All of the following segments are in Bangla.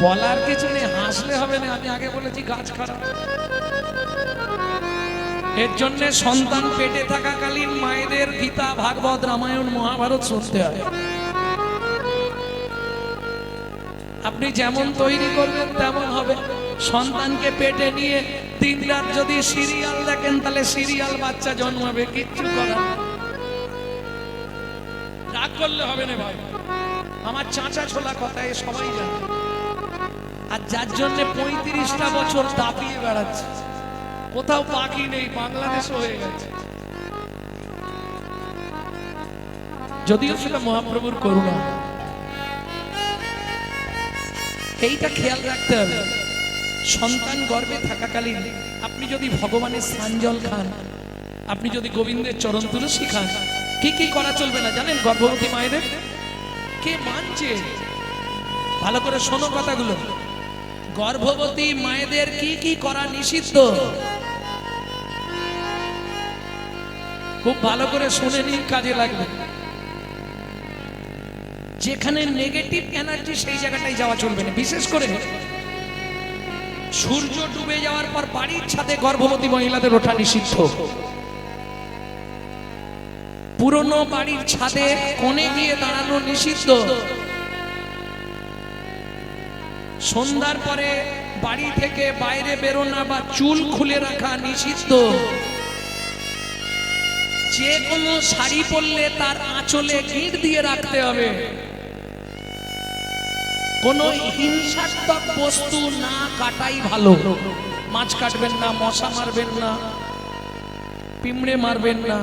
বলার কিছু নেই, হাসলে হবে না। আমি আগে বলেছি গাছ খারাপ। এর জন্য সন্তান পেটে থাকাকালীন মায়েদের গীতা, ভাগবত, রামায়ণ, মহাভারত শুনতে হয়। আপনি যেমন তৈরি করবেন তেমন হবে। সন্তানকে পেটে নিয়ে দিন রাত যদি সিরিয়াল দেখেন তাহলে সিরিয়াল বাচ্চা জন্মাবে, কিচ্ছু করার নেই। রাগ করলে হবে না ভাই, আমার চাচা ছোলা কথা এ সবাই জানে। আর যার জন্য 35টা বছর দাপিয়ে বেড়াচ্ছে, কোথাও বাকি নেই, বাংলাদেশও হয়ে গেছে। যদিও সেটা মহাপ্রভুর করুণা। এইটা খেয়াল রাখতে হবে। সন্তান গর্ভে থাকাকালীন আপনি যদি ভগবানের স্নান জল খান, আপনি যদি গোবিন্দের চরণ তুলসী খান, কি কি করা চলবে না জানেন? গর্ভবতী মায়েদের কে মানছে? ভালো করে শোনো কথাগুলো। গর্ভবতী মায়েদের কি কি করা নিষিদ্ধ, খুব ভালো করে শুনে নিন, কাজে লাগবে। যেখানে নেগেটিভ এনার্জি সেই জায়গাটায় যাওয়া চলবে না। বিশেষ করে সূর্য ডুবে যাওয়ার পর বাড়ির ছাদে গর্ভবতী মহিলাদের ওঠা নিষিদ্ধ। পুরনো বাড়ির ছাদে কোণে গিয়ে দাঁড়ানো নিষিদ্ধ। সন্ধ্যার পরে বাড়ি থেকে বাইরে বেরোনা বা চুল খুলে রাখা নিষিদ্ধ। যে কোনো শাড়ি পরলে তার আঁচলে গিঁট দিয়ে রাখতে হবে। কোন হিংসাত্মক বস্তু না কাটাই ভালো। মাছ কাটবেন না, মশা মারবেন না, পিঁমড়ে মারবেন না,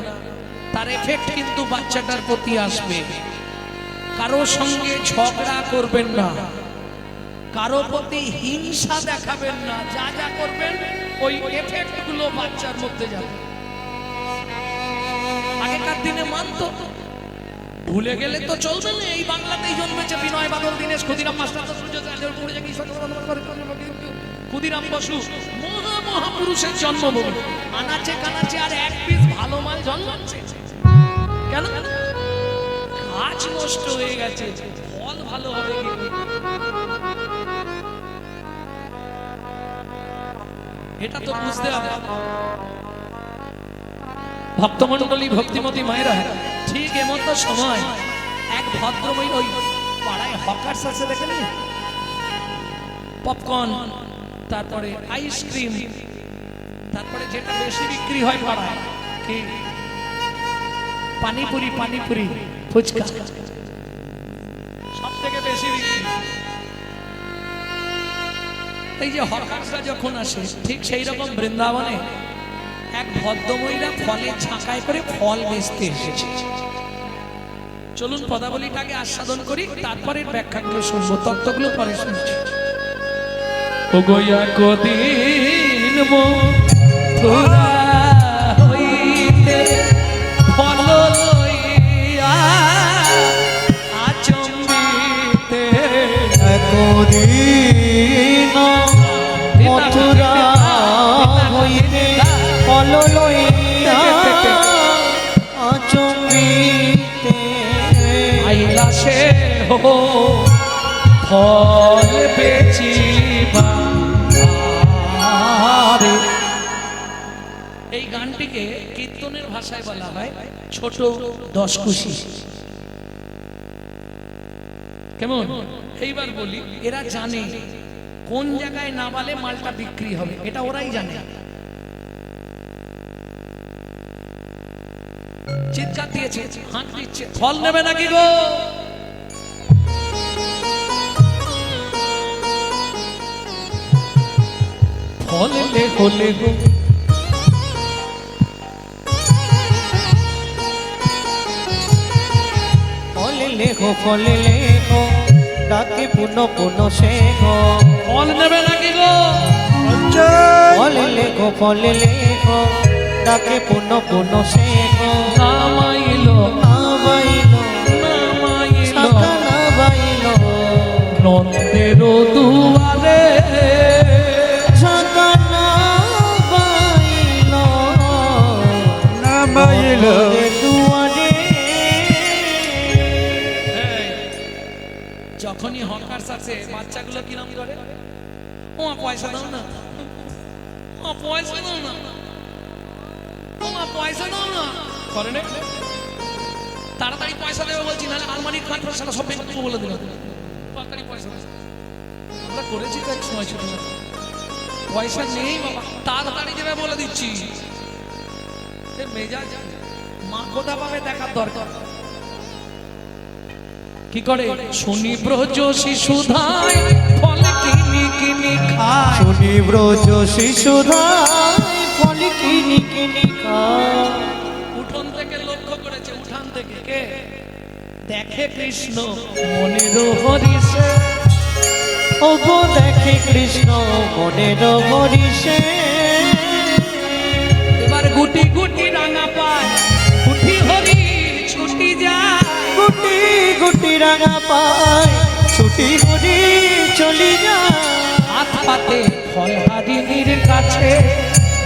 তার এফেক্ট কিন্তু বাচ্চাটার প্রতি আসবে। কারো সঙ্গে ঝগড়া করবেন না, কারো প্রতি হিংসা দেখাবেন না। যা যা করবেন ওই এফেক্ট গুলো বাচ্চার মধ্যে যাবে। আগেকার দিনে মানতো, ভুলে গেলে তো চলবে না। এই বাংলাতেই জন্মেছে বিনয় বাদল, দীনেশ, ক্ষুদিরাম মাস্টার, ক্ষুদিরাম বসু, মহাপুরুষের জন্মভূমি। আনাচে কানাচে আর এক পিস ভালো মাল জন্মাচ্ছে কেন? গাছ নষ্ট হয়ে গেছে, ফল ভালো হবে কি? এটা তো বুঝতে হবে। ভক্তমন্ডলী, ভক্তিমতী মায়েরা, ঠিক এমতো সময় এক ভদ্রমহিলা, ওই পাড়ায় হকার্স আছে দেখেন, পপকর্ন, তারপরে আইসক্রিম, তারপরে যেটা বেশি বিক্রি হয় পাড়ায় কি পানিপুরি, পানিপুরি, ফুচকা, সব থেকে বেশি বিক্রি। এই যে হকার্সরা যখন আসে, ঠিক সেই রকম বৃন্দাবনে এক ভদ্রমহিলা ফলের ছাঁকায় করে ফল বেচতে এসেছে। চলুন পদাবলীটাকে আস্বাদন করি, তারপরে ব্যাখ্যাগুলো শুনবো, তত্ত্বগুলো পরে শুনছি। ও গয়া কদিন মথুরা হইতে ফল লইয়া আচম্বিতে, কদিন মথুরা হইতে ফল লইয়া আচম্বিতে আইলা সে হো ফল বেচিবা। এই গানটিকে কীর্তনের ভাষায় বলা হয় ছোট দশকুশি। কেমন? এইবার বলি, এরা জানে কোন জায়গায় না বলে মালটা বিক্রি হবে, এটা ওরাই জানে। চিৎকার দিয়েছে, হাঁক দিচ্ছে, ফল নেবে নাকি গো? ফল লেখো লেখো, ফল লেখো, ফল লেখো, ডাকে পুনঃ পুনঃ শেখো। ফল নেবে নাকি গো? ফল লেখো, ফল লেখো, ডাকে পুনঃ পুনঃ শেখো। নামাইলো নাবাইলো নামাইলো শাখা নাবাইলো নন্দের দুয়ারে, শাখা নাবাইলো নাবাইলো দুয়ারে। যখনই হকার্স সাথে বাচ্চাগুলো কি নাম করে, ও মা পয়সা দাও না, ও পয়সা দাও না, ও মা পয়সা দাও না করে না। তাড়াতাড়ি পয়সা দেবে বলছি, না আলমারির কাঠ সারা সব বেঁচে বলে দিল, তাড়াতাড়ি পয়সা দাও। আমরা করেছি তো এক সময় ছোট, পয়সা নেই বাবা, তাড়াতাড়ি দেবে বলে দিচ্ছি। মেজাজ মা কোথা পাবে দেখার দরকার। কি করে শুনি ব্রজ শিশুধায় ফল কিনি কিনি খায়, শুনি ব্রজ শিশুধায় ফল কিনি কিনি খায়। উঠোন থেকে লক্ষ্য করেছে, উঠান থেকে কে দেখে কৃষ্ণ মনের হরিষে, ওগো দেখে কৃষ্ণ মনের হরিষে। এবার গুটি গুটি রাঙা পায় উঠি হরি ছুটি যায়, গুটি গুটি রাঙা পায় ছুটি হরি চলি যায়। হাত পাতে ফল হারিনীর কাছে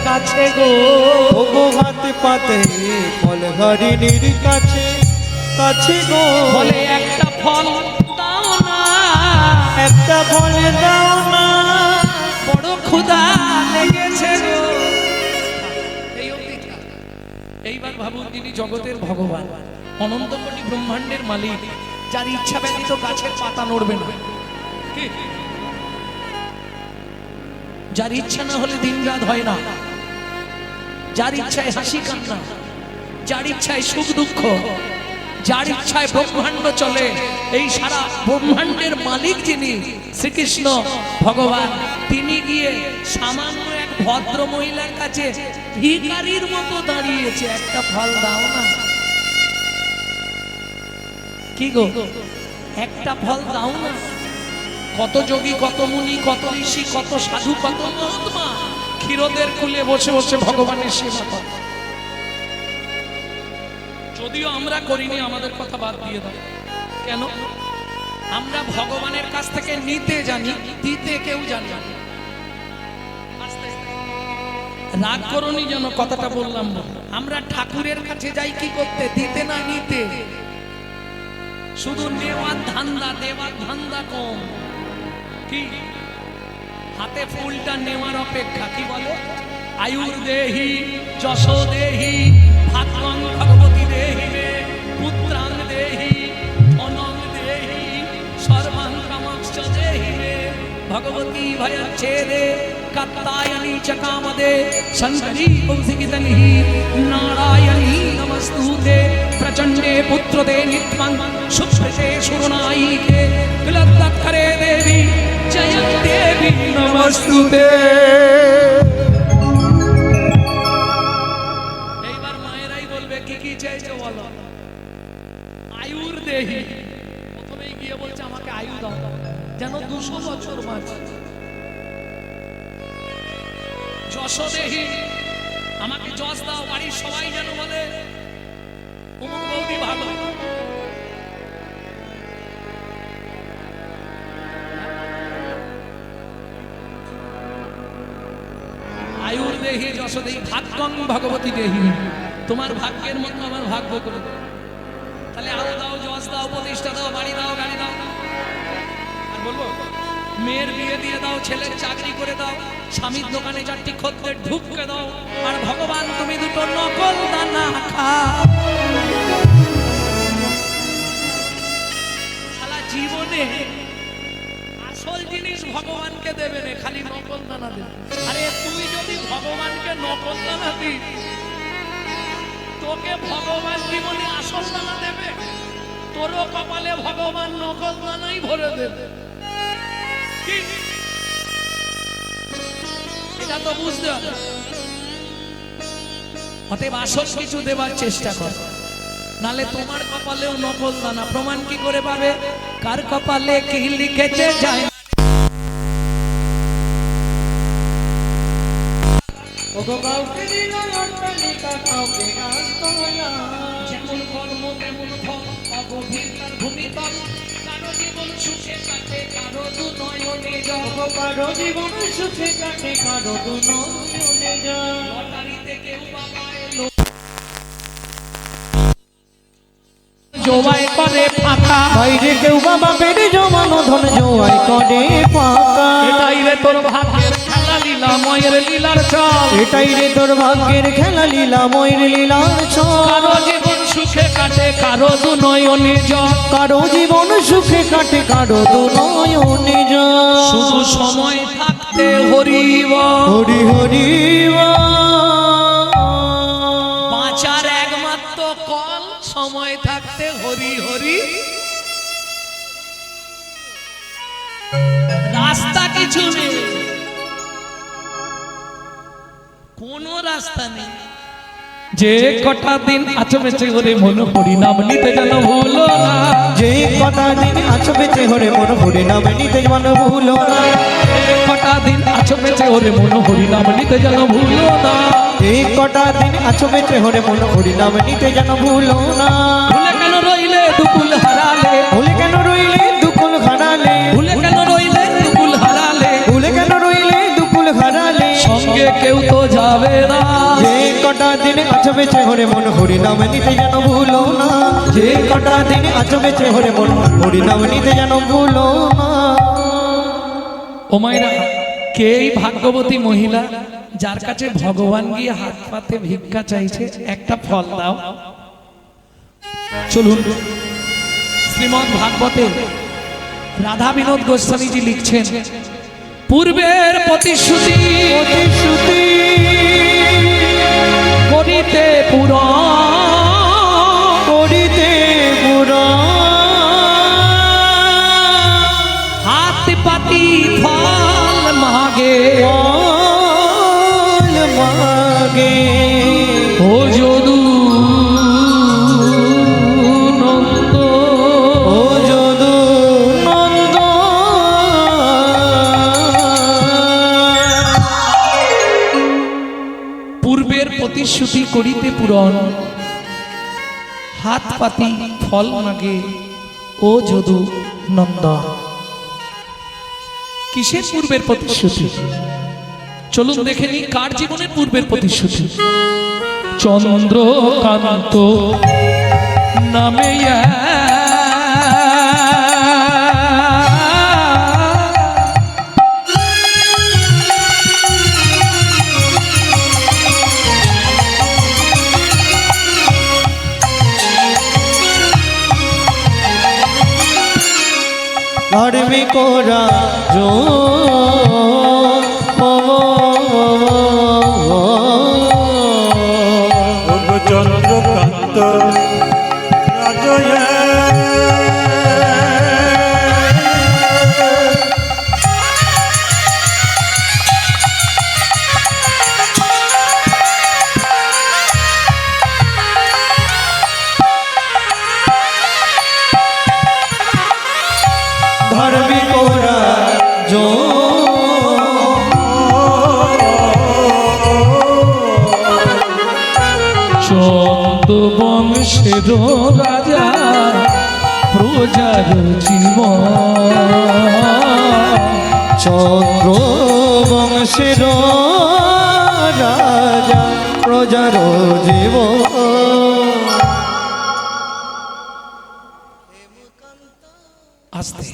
কাছে গো, ওগো হাত পাতে ফল হরিণীর কাছে কাছে গো। বলে একটা ফল দাও না, একটা ফল দাও না, বড় ক্ষুধা লেগেছে গো। এই অবধিটা। এইবার ভাবুন, যিনি জগতের ভগবান, অনন্ত কোটি ব্রহ্মাণ্ডের মালিক, যার ইচ্ছা ব্যতীত গাছের পাতা নড়বে না, কি? যার ইচ্ছা না হলে দিন রাত হয় না, যার ইচ্ছায় হাসি কান্না, যার ইচ্ছায় সুখ দুঃখ, যার ইচ্ছায় ব্রহ্মাণ্ড চলে, এই সারা ব্রহ্মাণ্ডের মালিক যিনি শ্রীকৃষ্ণ ভগবান, তিনি গিয়ে সামান্য এক ভদ্র মহিলার কাছে ভিখারির মতো দাঁড়িয়েছে, একটা ফল দাও না। কি গো, একটা ফল দাও না। কত যোগী, কত মুনি, কত ঋষি, কত সাধু, কত মহাত্মা ক্ষীরদের কুলে বসে বসে ভগবানের সেবা করে। যদিও আমরা করিনি, আমাদের কথা বাদ দিয়ে দাও। কেন? আমরা ভগবানের কাছ থেকে নিতে জানি, দিতে কেউ জানি না। রাগ করনি যেন কথাটা বললাম। আমরা ঠাকুরের কাছে যাই কি করতে? দিতে না নিতে। শুধু নেওয়ার ধান্দা, দেওয়ার ধান্দা কম। কি হাতে ফুলটা নেওয়ার অপেক্ষা, কি বলে? আয়ুর দেহি যশ দেহি ভাগ্যং ভগবতী দেহি মে পুত্রাং দেহি ধনং দেহি সর্বাং কামাংশ্চ দেহি মে ভগবতী ভয়চ্ছেদে কাত্তায়নী চ কামদে শঙ্করী কৌশিকিতনিহি নারায়ণী নমস্তুতে প্রচণ্ডে পুত্রদে নিত্যং সুপ্রতে সুরনায়িকে কুলদক্ষরে দেবী জয় দেবী নমস্তুতে। এইবার মায়েরাই বলবে কি কি চাইছো বলো। আয়ুর দেহি, প্রথমেই গিয়ে বলছে আমাকে আয়ু দাও, যেন 200 বছর বাঁচি। যশ দেহি, আমাকে যশ দাও, বাড়ির সবাই যেন বলে অমুক বৌদি ভালো। আয়ুর দেহি যশ দেহি ভাগ্যং ভগবতী দেহি, তোমার ভাগ্যের মতো আমার ভাগ্য করে দাও। তাহলে আলো দাও, যশ দাও, প্রতিষ্ঠা দাও, বাড়ি দাও, গাড়ি দাও। আর বলবো মেয়ের বিয়ে দিয়ে দাও, ছেলের চাকরি করে দাও, স্বামীর দোকানে 4টি খদ্দের ঢুককে দাও, আর ভগবান তুমি 2টো নকল দানা খাও। সারা জীবনে আসল জিনিস ভগবানকে দেবে না, খালি নকল দানা দেবে। আরে তুই যদি ভগবানকে নকল দানা দিস, তোকে ভগবান জীবনে আসল দানা দেবে? তোরও কপালে ভগবান নকল দানাই ভরে দেবে। কি? এটা তো বুঝতে হবে। অতএব আসল কিছু দেবার চেষ্টা কর, নালে তোমার কপালেও নকল দানা। প্রমাণ কি করে পাবে? কার কপালে কি লিখেছে যায়। ওগো কাউকে দিল অট্টালিকা, কাউকে গাছতলা। যেমন কর্ম তেমন ফল, অগভীর তার ভূমিতল। কারো জীবন সুখে কাটে, কারো দু নয়নে জল। ওগো কারো জীবন সুখে কাটে, কারো দু নয়নে জল। লটারিতে কেউ বা পায় জোয়াই করে ফাঁকা। বাইরে কেউ বাবা পেটে জমানো ধন জোয়াই করে ফাঁকা। এটাই রে তোর ভাগ্যের খেলা লীলা ময়ের লীলার চল। এটাই রে তোর ভাগ্যের খেলা লীলা ময়ের লীলার ছল। কারো জীবন সুখে কাটে কারো দু নয়নে জল। কারো জীবন সুখে কাটে কারো দু নয়নে জল। শুধু সময় থাকতে হরিব হরি হরি বাঁচার একমাত্র কল সময় থাকতে হরি হরি। রাস্তা কিছু নেই, কোনো রাস্তা নেই। যে কটা দিন আছো বেঁচে করে মন হরি নাম নিতে যেন ভুলো না। যে কটা দিন আছো বেঁচে হরে মন হরি নাম নিতে যেন ভুলো না। যে কটা দিন আছো বেঁচে করে মন হরি নাম নিতে যেন ভুলো না। যে কটা দিন আছো বেঁচে হরে মন হরি নাম নিতে যেন ভুলো না। ভুলে কেন রইলে দুকুল হারালে। ভুলে কেন রইলে দুকুল হারালে। ভুলে কেন রইলে দুকুল হারালে। ভুলে কেন রইলে দুকুল হারালে। সঙ্গে কেউ তো যাবে না। যে কটা দিন আছো বেঁচে হরে মন হরি নাম নিতে যেন ভুলো না। যে কটা দিন আছো বেঁচে হরে মন হরি নাম নিতে যেন ভুলো না। ও মায়েরা, কে এই ভাগ্যবতী মহিলা যার কাছে ভগবান গিয়ে হাত পাতে ভিক্ষা চাইছে? একটা ফল দাও। চলুন, শ্রীমদ্ ভাগবতে রাধা বিনোদ গোস্বামীজি লিখছেন, পূর্বের প্রতিশ্রুতি প্রতিশ্রুতি করিতে পূরণ। করিতে পূরণ। হাত পাতি ফল মাগে ফল মাগে। ও যদু নন্দ। ও যদু নন্দ। পূর্বের প্রতিশ্রুতি করিতে পূরণ, হাত পাতি ফল মাগে ও যদু নন্দ। কিসের পূর্বের প্রতিশ্রুতি? চলুন দেখে নি কার জীবনের পূর্বের প্রতিশ্রুতি। চন্দ্রকান্ত নামে ধার্মিক রাজো চন্দ্রকান্ত রাজয়া ধার্মিক রাজো চন্দ্র বংশের রাজা প্রজার জীবন। চন্দ্র বংশের রাজা প্রজার জীব। আস্তে,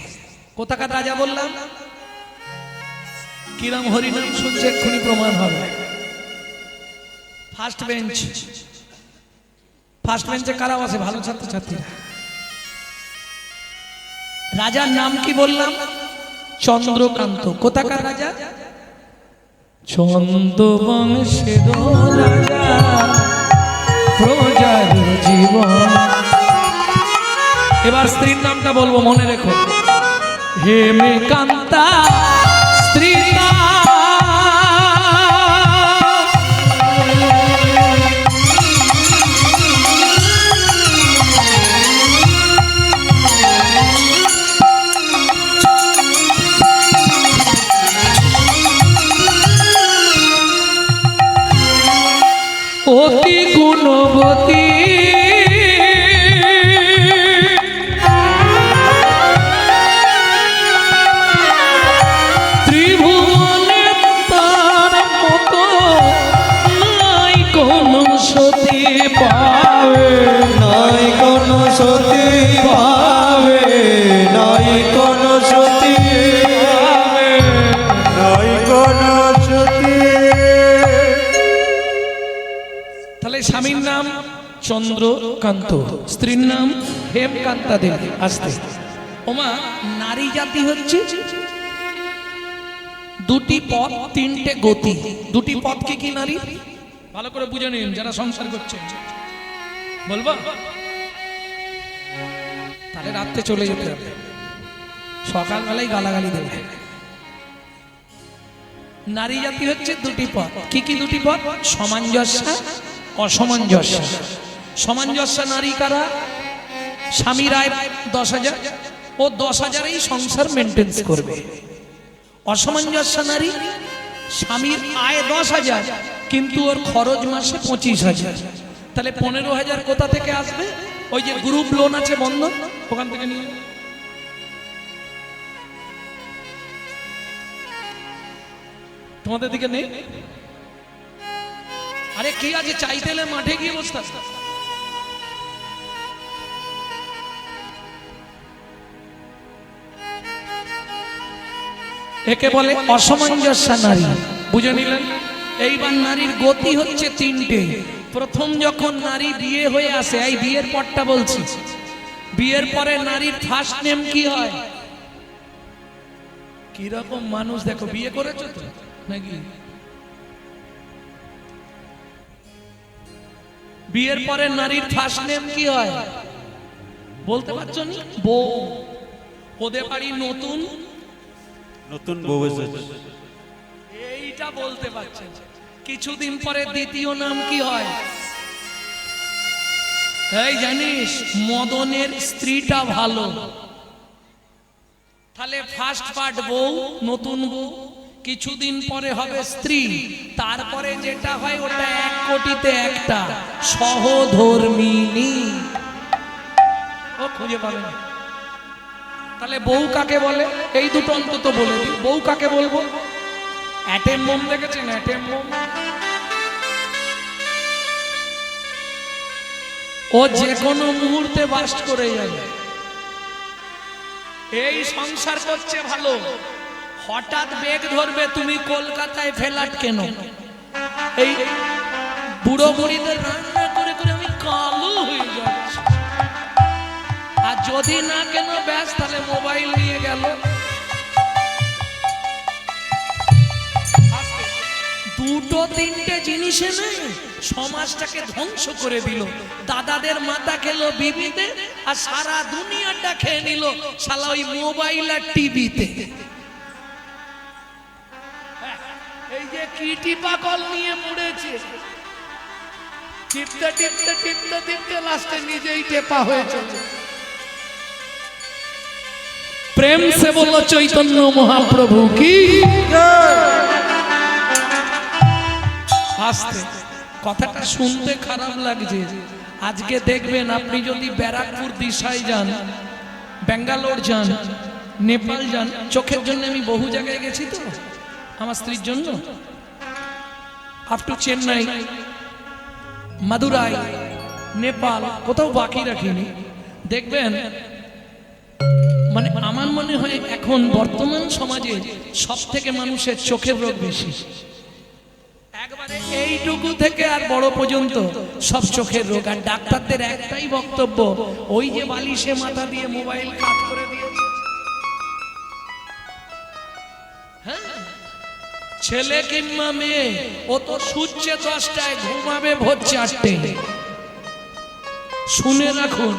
কোথাকার রাজা বললাম? কিরম হরিনাম শুনছে এক্ষুনি প্রমাণ হবে। ফার্স্ট বেঞ্চ, ফার্স্ট বেঞ্চে কারা বসে? ভালো ছাত্রছাত্রীরা। রাজার নাম কি বললাম? চন্দ্রকান্ত। কোথাকার রাজা? চন্দ্র বংশের রাজা প্রজার জীবন। এবার স্ত্রীর নামটা বলবো, মনে রেখো। হেমকান্তা স্ত্রীর নাম। অতি গুণবতী ত্রিভুবনে তার মতো নাই কোন সতী পাবে। নাই কোন সতী চন্দ্রকান্ত, স্ত্রীর নাম হেমকান্তা দেবী। আসতে ওমা, নারী জাতি হচ্ছে দুটি পথ, তিনটে গতি। দুটি পথ কি কি নারী? ভালো করে বুঝে নিন যারা সংসার করছে। বলবো তাহলে রাত্রে চলে যেতে হবে, সকালবেলায় গালাগালি দেবে। নারী জাতি হচ্ছে দুটি পথ। কি কি দুটি পথ? সামঞ্জস্য, অসামঞ্জস্য। সামঞ্জস্য নারী কারা? স্বামীর আয় 10,000, ও 10,000এই সংসার মেনটেন্স করবে। অসামঞ্জস্য নারী, স্বামীর আয় 10,000 কিন্তু ওর খরচ মাসে 25,000। তাহলে 15,000 কোথা থেকে আসবে? ওই যে গ্রুপ লোন আছে বন্ধন, ওখান থেকে নিয়ে। তোমাদের দিকে নেই? আরে কি আছে, চাইতে এলে মাঠে গিয়ে বসতে। একে বলে অসামঞ্জস্য নারী। বুঝে নিলেন? এইবার নারীর গতি হচ্ছে তিনটে। প্রথম যখন নারী বিয়ে হয়ে আসে, এই বিয়ের পরটা বলছি, বিয়ের পরে নারীর ফার্স্ট নেম কি হয়? কিরকম মানুষ দেখো, বিয়ে করেছো তো নাকি? বিয়ের পরে নারীর ফার্স্ট নেম কি হয় বলতে পারছো নি? বউ। ওদের বাড়ি নতুন নতুন বউ এসেছে। এইটা বলতে পারছেন। কিছুদিন পরে দ্বিতীয় নাম কি হয়? এই জানিস, মদনের স্ত্রীটা ভালো। তাহলে ফার্স্ট পার্ট বউ, নতুন বউ, কিছুদিন পরে হবে স্ত্রী, তারপরে যেটা হয় ওটা 1 কোটিতে একটা, সহধর্মিণী। ও খুঁজে পাবেন। তাহলে বউ কাকে বলে? এই দুটো অন্তত বলে দিই। বউ কাকে বলবো? অ্যাটেম বোম দেখেছেন? অ্যাটেম বোম, ও যে কোনো মুহূর্তে বাস্ট করে যাবে। এই সংসার করছে ভালো, হঠাৎ বেগ ধরবে, তুমি কলকাতায় ফ্ল্যাট কেন? এই বুড়ো বুড়িদের রান্না করে করে আমি কালো হয়ে যাচ্ছি। আর যদি না কেন ব্যাস, তাহলে মোবাইল নিয়ে গেল। দুটো তিনটে জিনিসে নেই, সমাজটাকে ধ্বংস করে দিল। দাদাদের মাথা খেলো বিবিতে, আর সারা দুনিয়াটা খেয়ে নিল শালা ওই মোবাইল আর টিভিতে। এই যে কিটি পাগল নিয়ে পড়েছে, টিপতে টিপতে টিপতে টিপতে লাস্টে নিজেই টেপা হয়েছে। প্রেম সে বলো চৈতন্য মহাপ্রভু কি। আসতে কথাটা শুনতে খারাপ লাগছে। আজকে দেখবেন, আপনি যদি ব্যারাকপুর দিশায় যান, ব্যাঙ্গালোর যান, নেপাল যান, চোখের জন্য আমি বহু জায়গায় গেছি তো আমার স্ত্রীর জন্য, আপ টু চেন্নাই, মাদুরাই, নেপাল, কোথাও বাকি রাখিনি। দেখবেন মানে আমার মনে হয় এখন বর্তমান সমাজে সব থেকে মানুষের চোখের রোগ বেশি। একবারে এইটুকু থেকে আর বড় পর্যন্ত সব চোখের রোগ। আর ডাক্তারদের একটাই বক্তব্য, ওই যে বালিশে মাথা দিয়ে মোবাইল কাট করে দিয়েছে। হ্যাঁ, ছেলে কিংবা মেয়ে, ও তো শুচ্ছে 10টায়, ঘুমাবে ভোর 4টে। শুনে রাখুন।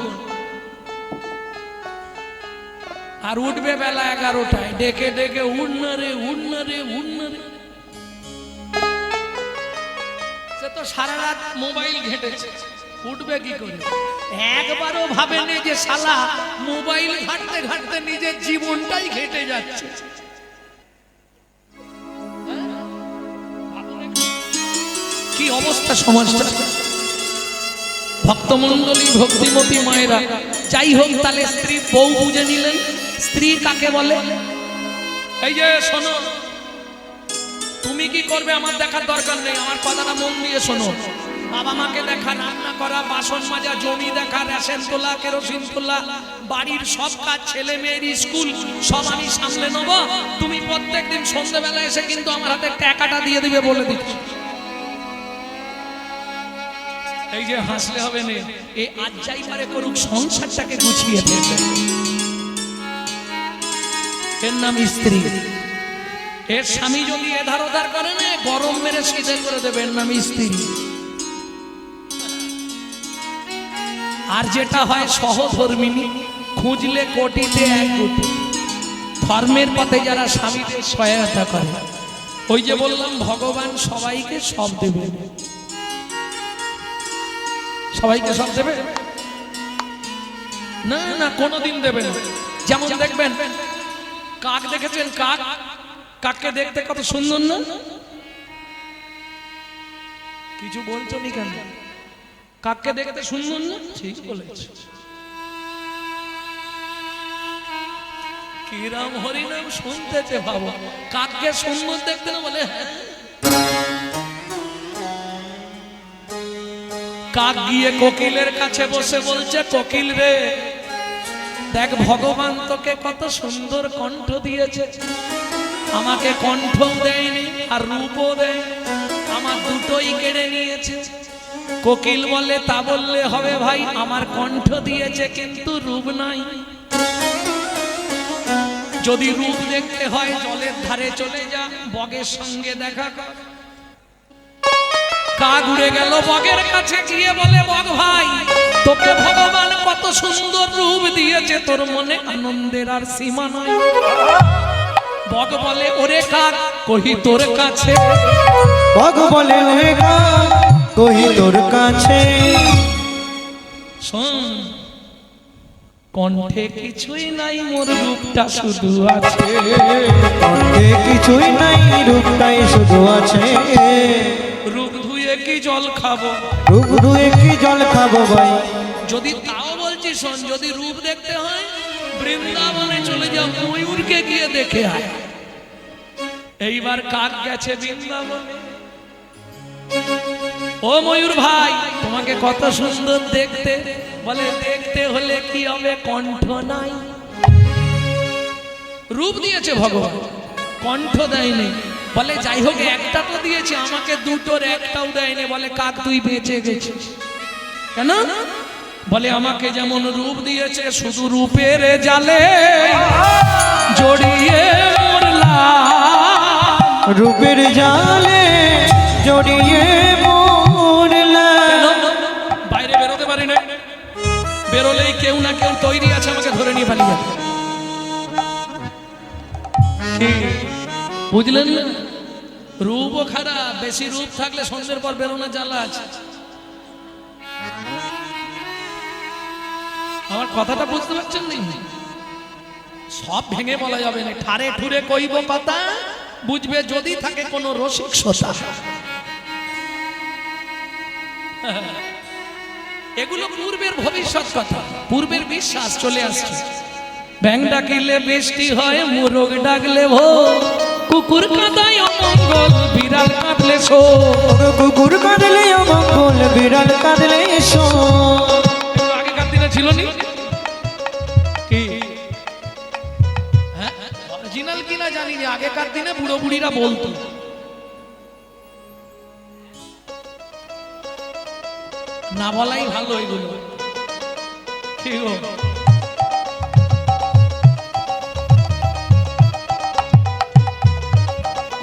আর উঠবে বেলা 11টায়, ডেকে ডেকে উঠনা রে উঠনা রে উঠনা রে। সে তো সারা রাত মোবাইল ঘেঁটেছে, উঠবে কি করে? একবারও ভাবেনি যে শালা মোবাইল ঘাঁটতে ঘাঁটতে নিজের জীবনটাই ঘেঁটে যাচ্ছে। কি অবস্থা সমাজটা! ভক্তমণ্ডলী, ভক্তিমতী মায়েরা, যাই হোক, তাহলে স্ত্রী বউ বুঝে নিলেন। স্ত্রী কাকে বলে? এই যে শোনো, তুমি কি করবে আমার দেখার দরকার নেই, আমার কথাটা মন দিয়ে শোনো। বাবা মাকে দেখা, রান্না করা, বাসন মাজা, জমি দেখা, রেশন তোলা, কেরোসিন তোলা, বাড়ির সব কাজ, ছেলে মেয়ের স্কুল সব আমি সামলে নেব। তুমি প্রত্যেকদিন সন্ধ্যেবেলা এসে কিন্তু আমার হাতে টাকাটা দিয়ে দিবে বলে দিচ্ছি। এই যে হাসলে হবে না, এই আজ যাই পারে করুক, সংসারটাকে গুছিয়ে ফেলবে। এর নাম স্ত্রী। এর স্বামী যদি এধার ওধার করে না, গরম মেরে সিধে করে দেবে, এর নাম স্ত্রী। আর যেটা হয় সহধর্মিনী, খুঁজলে কোটিতে এক কোটি। ধর্মের পথে যারা স্বামীদের সহায়তা করে, ওই যে বললাম ভগবান সবাইকে সব দেবে। সবাইকে সব দেবে না, না কোনোদিন দেবে না। যেমন দেখবেন কাক, দেখেছেন কাক? কাককে দেখতে কত সুন্দর না? কিছু বলছো নি কেন? কাককে দেখতে সুন্দর না? ঠিক বলেছ। কি রাম হরি নাম শুনতেছে, ভাবো কাককে সুন্দর দেখতে না বলে? কাক গিয়ে কোকিলের কাছে বসে বলছে, কোকিল রে দেখ, ভগবান তোকে কত সুন্দর কণ্ঠ দিয়েছে, আমাকে কণ্ঠ দেয়নি আর রূপও দেয়, আমার দুটোই কেড়ে নিয়েছে। কোকিল বলে, তা বললে হবে ভাই, আমার কণ্ঠ দিয়েছে কিন্তু রূপ নাই। যদি রূপ দেখতে হয় জলের ধারে চলে যা, বগের সঙ্গে দেখা কর। কাক উড়ে গেল বগের কাছে, গিয়ে বলে, বগ ভাই তোকে ভগবান কত সুন্দর রূপ দিয়েছে, তোর মনে আনন্দের আর সীমা নাই। বগ বলে, ওরে কাক কহি তোর কাছে। বগ বলে, ওরে কাক কহি তোর কাছে। শোন, কণ্ঠে কিছুই নাই, মোর রূপটা শুধু আছে। কণ্ঠে কিছুই নাই, রূপটাই শুধু আছে। রূপ ধুয়ে কি জল খাবো? রূপ ধুয়ে কি জল খাবো ভাই? যদি তাও বলছি শোন, যদি রূপ দেখতে হয় বৃন্দাবনে চলে যাও, ময়ূরকে গিয়ে দেখে আয়। এইবার কাক গেছে বৃন্দাবনে। ও ময়ূর ভাই, তোমাকে কত সুন্দর দেখতে। বলে, দেখতে হলে কি হবে, কণ্ঠ নাই। রূপ দিয়েছে ভগবান, কণ্ঠ দেয়নি। বলে, যাই হোক একটা তো দিয়েছে, আমাকে দুটোর একটাও দেয়নি। বলে, কাক তুই বেঁচে গেছিস কেন? বলে, আমাকে যেমন রূপ দিয়েছে, শুধু রূপের জালে জড়িয়ে মরলাম। রূপের জালে জড়িয়ে মরলাম। বাইরে বেরোতে পারি না, বেরোলেই কেউ না কেউ তৈরি আছে আমাকে ধরে নিয়ে পালিয়ে যাবে। বুঝলেন না? রূপও খারাপ, বেশি রূপ থাকলে সন্ধ্যের পর বেরোনো জ্বালা আছে। আমার কথাটা বুঝতে পারছেন না? সব ভেঙে বলা যাবে না, ঠারে ঠুরে কইব কথা, বুঝবে যদি থাকে কোনো রসিক শোষা। এগুলো পূর্বের ভবিষ্যৎ কথা, পূর্বের বিশ্বাস চলে আসছে। ব্যাং ডাকিলে বৃষ্টি হয়, মোরগ ডাকলে ভো, কুকুর কাঁদায় অমঙ্গল, বিড়াল কাঁদলে শো। কুকুর কাঁদলে অমঙ্গল, বিড়াল কাঁদলে শো। আগেকার দিনে ছিল নি কি? হ্যাঁ, অরিজিনাল কিনা জানি না, আগেকার দিনে বুড়ো বুড়িরা বলতো। না বলাই ভালো এগুলো। কি গো?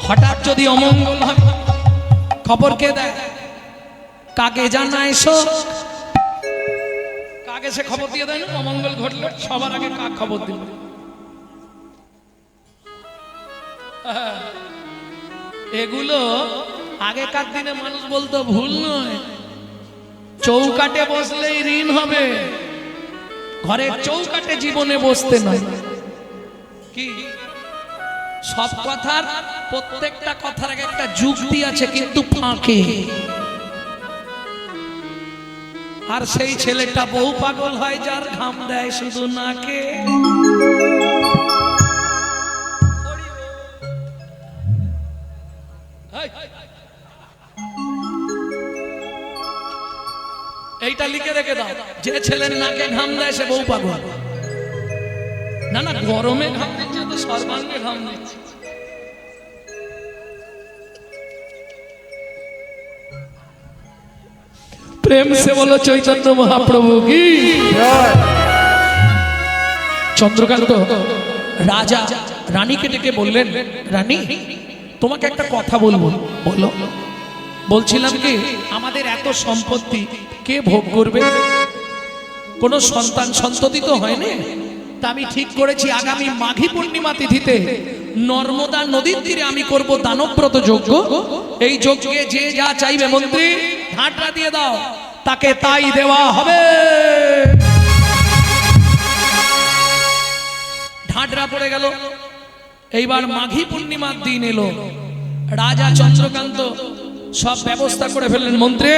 হঠাৎ যদি অমঙ্গল হয়, খবর কে দেয়? কাকে জানায় শোক। কাকে সে খবর দিয়ে দেয় না? অমঙ্গল ঘটলে সবার আগে কাক খবর দিল। এগুলো আগেকার দিনে মানুষ বলতো, ভুল নয়। চৌকাটে বসলেই ঋণ হবে, ঘরের চৌকাটে জীবনে বসতে নয়। কি? সব কথার, প্রত্যেকটা কথার একটা যুক্তি আছে, কিন্তু ফাঁকে। আর সেই ছেলেটা বউ পাগল হয়, যার ঘাম দেয় শুধু নাকে। এইটা লিখে রেখে দাও, যে ছেলের নাকে ঘাম দেয় সে বউ পাগল। না না, গরমে ঘাম দিচ্ছে তো সর্বাঙ্গে ঘাম দিচ্ছে। প্রেম সে বলো চৈতন্য মহাপ্রভু কি। চন্দ্রকান্ত রাজা রানীকে ডেকে বললেন, রানী তোমাকে একটা কথা বলবো। বলো। বলছিলাম কি, আমাদের এত সম্পত্তি কে ভোগ করবে? কোনো সন্তান সন্ততি তো হয়নি। তা আমি ঠিক করেছি আগামী মাঘী পূর্ণিমা তিথিতে নর্মদা নদীর তীরে আমি করব দানব্রত যজ্ঞ। এই যজ্ঞে যে যা চাইবে মন্ত্রী ঢাঁটরা দিয়ে দাও, তাকে তাই দেওয়া হবে। ঢাঁটরা পড়ে গেল। এইবার মাঘী পূর্ণিমার দিন এলো। রাজা চন্দ্রকান্ত সব ব্যবস্থা করে ফেললেন। মন্ত্রী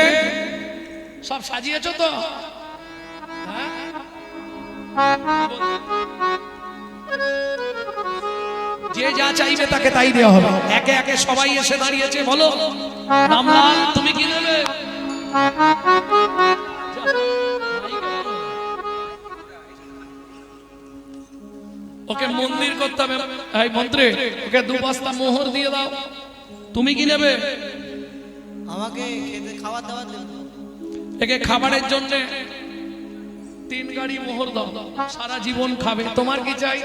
সব সাজিয়েছ তো? যে যা চাইবে তাকে তাই দেওয়া হবে। একে একে সবাই এসে দাঁড়িয়েছে। বলো রামলাল তুমি কি নেবে? ওকে মন্দির করতে হবে। এই মন্ত্রী ওকে 2 বস্তা মোহর দিয়ে দাও। তুমি কি নেবে? আমাকে খেতে খাবার দাবার দেন। একে খাবারের জন্য 3 গাড়ি মোহর দাও, সারা জীবন খাবে। তোমার কি চাই?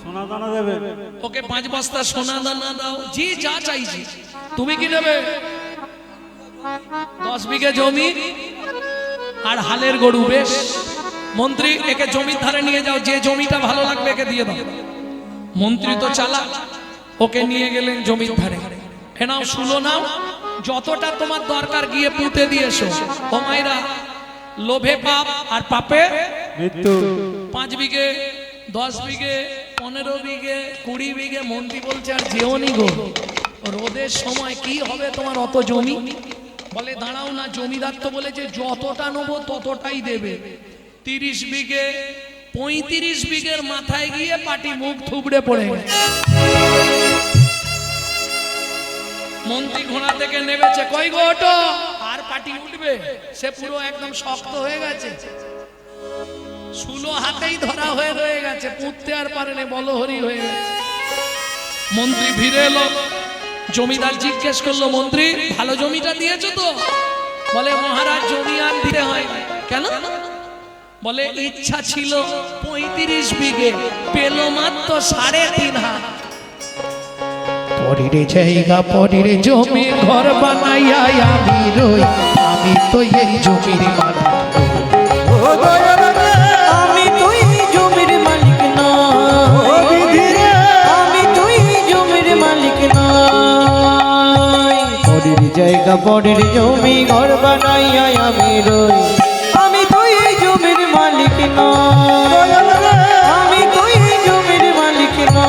সোনা দানা দেবে। ওকে 5 বস্তা সোনা দানা দাও। জি যা চাইছি। তুমি কি নেবে? 10 বিঘে জমি আর হালের গরু। বেশ মন্ত্রী একে জমির ধারে নিয়ে যাও, যে জমিটা ভালো লাগবে একে দিয়ে দাও। মন্ত্রী তো চালাক, ওকে নিয়ে গেলেন জমির ধারে। এ নাও শুলো নাও, যতটা তোমার দরকার গিয়ে পুঁতে দিয়েছো। ও মাইরা লোভে পাপ আর পাপে মৃত্যু। 5 বিঘে 10 বিঘে 15 বিঘে 20 বিঘে। মন্ত্রী বলছে আর যেওনি গো, রোদের সময় কি হবে তোমার অত জমি? বলে দাঁড়াও না, জমিদার তো বলেছে যতটা নেবো ততটাই দেবে। 30 বিঘে 35 বিঘের মাথায় গিয়ে পাটি মুখ থুবড়ে পড়ে গেছে। মন্ত্রী ঘোড়া থেকে নেমেছে, কই গো ওঠো। আর পাটি উঠবে? সে পুরো একদম শক্ত হয়ে গেছে। শুলো হাতেই ধরা হয়ে রয়ে গেছে, পুঁততে আর পারেনি, বলহরি হয়ে গেছে। মন্ত্রী ফিরে এলো। জমিদার জিজ্ঞেস করলো, মন্ত্রী ভালো জমিটা দিয়েছো তো? বলে মহারাজ জমি আর দিতে হয়। কেন? বলে ইচ্ছা ছিল 35 বিঘে, পেল মাত্র 3.5 হাত। পরিরে জায়গা পরিরে জমি ঘর বানাইয়া আমি রই, আমি তো এই জমির মালিক। আমি তুই জমির মালিক না, আমি তুই জমির মালিক না। পরের জায়গা পরের জমি ঘর বানাইয়া আমি রই, আমি তুই জমির মালিক না, আমি তুই জমির মালিক না।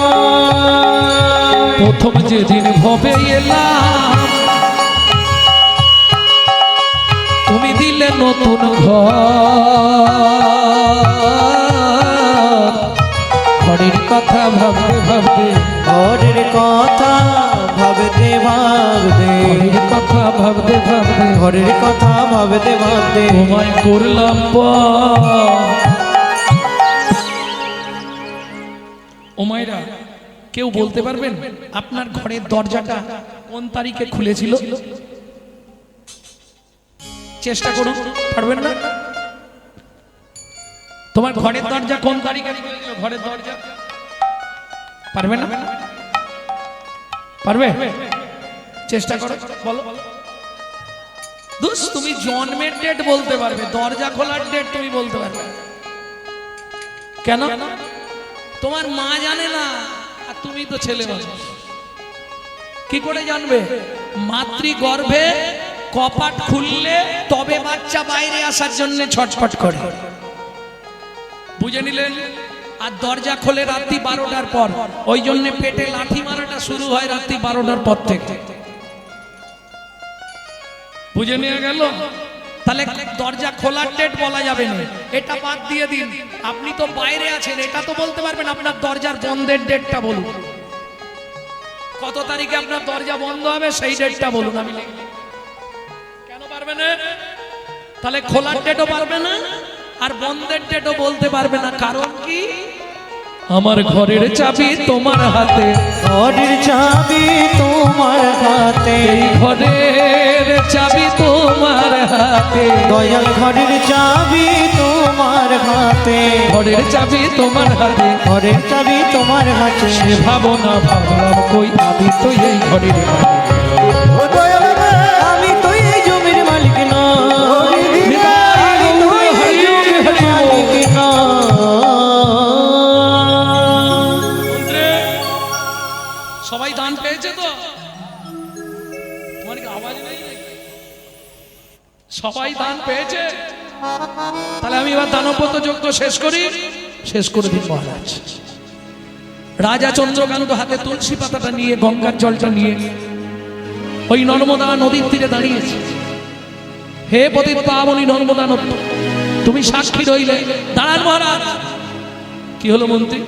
প্রথম যেদিন ভবে এলাম তুমি দিলে নতুন ঘরের কথা ভাবতে ভাবতে, ঘরের কথা ভাবতে ভাবতে, ঘরের কথা ভাবতে ভাবতে, ঘরের কথা ভাবতে ভাবতে তোমায় করলাম ও মায়েরা, কেউ বলতে পারবেন আপনার ঘরের দরজাটা কোন তারিখে খুলেছিল? চেষ্টা করুন, পারবেন না? তোমার ঘরের দরজা কোন তারিখে খুলেছিল? ঘরের দরজা পারবে না? পারবে? চেষ্টা করো, বলো। দোষ, তুমি জন্মের ডেট বলতে পারবে, দরজা খোলার ডেট তুমি বলতে পারবে কেন? তোমার মা জানে না, আর তুমি তো ছেলে মানুষ, কি করে জানবে? মাতৃগর্ভে কপাট খুললে তবে বাচ্চা বাইরে আসার জন্য ছটফট করে, বুঝে নিলেন? আর দরজা খোলে রাত্রি 12টার পর, ওই জন্য পেটে লাঠি মারাটা শুরু হয় রাত্রি 12টার পর থেকে, বুঝে নিয়ে গেল? তাহলে দরজা খোলার ডেট বলা যাবে না, এটা বাদ দিয়ে দিন। আপনি তো বাইরে আছেন, এটা তো বলতে পারবেন, আপনার দরজার বন্ধের ডেটটা বলুন। কত তারিখে আপনার দরজা বন্ধ হবে সেই ডেটটা বলুন। আমি কেন পারবে না? তাহলে খোলার ডেটও পারবে না আর বন্ধের ডেটও বলতে পারবে না। কারণ কি? আমার ঘরের চাবি তোমার হাতে, ঘরের চাবি তোমার হাতে, এই ঘরের চাবি তোমার হাতে, দয়াল ঘরের চাবি তোমার হাতে, ঘরের চাবি তোমার হাতে, ঘরের চাবি তোমার হাতে। সে ভাবনা ভাবলাম কই আমি তো এই ঘরের মালিক। আমি তো এই জমির মালিক নই, নিতাই গৌর হরি হরি বল। মালিক নই। সবাই দান পেয়েছে তো? তোমার কি আওয়াজ নেই? সবাই দান পেয়েছে? তাহলে আমি এবার দানব্রত যজ্ঞ শেষ করি, শেষ করে দিন মহারাজ। রাজা চন্দ্রকান্ত হাতে তুলসী পাতাটা নিয়ে, গঙ্গার জলটা নিয়ে ওই নর্মদা নদীর তীরে দাঁড়িয়েছে। হে পতিত পাবনী নর্মদা নদী, তুমি সাক্ষী রইলে। দাঁড়ান মহারাজ। কি হলো মন্ত্রী?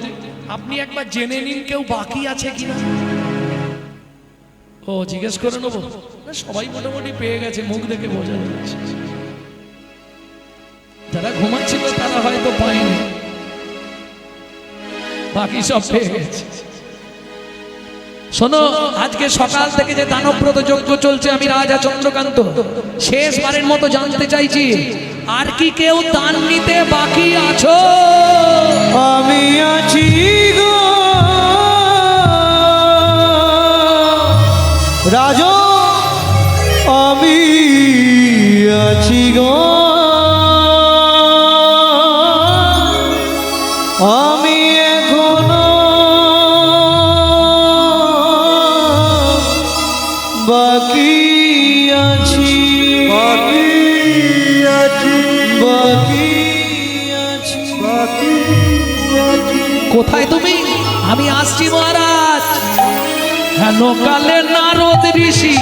আপনি একবার জেনে নিন কেউ বাকি আছে কিনা। ও জিজ্ঞেস করে নেবো? না, সবাই মোটামুটি পেয়ে গেছে, মুখ দেখে বোঝা যাচ্ছে। যারা ঘুমাচ্ছিল তারা হয়তো পায়নি, বাকি সব পেয়ে গেছে। শোনো, আজকে সকাল থেকে যে দানব্রত যজ্ঞ চলছে, আমি রাজা চন্দ্রকান্ত শেষবারের মতো জানতে চাইছি, আর কি কেউ দান নিতে বাকি আছো? আমি আছি গো রাজা, আমি আছি গো, আমি এখনো বাকি আছি, বাকি আছি, বাকি আছি, বাকি আছি। কোথায় তুমি? আমি আসছি মহারাজ। হেন কালে নারদ ঋষি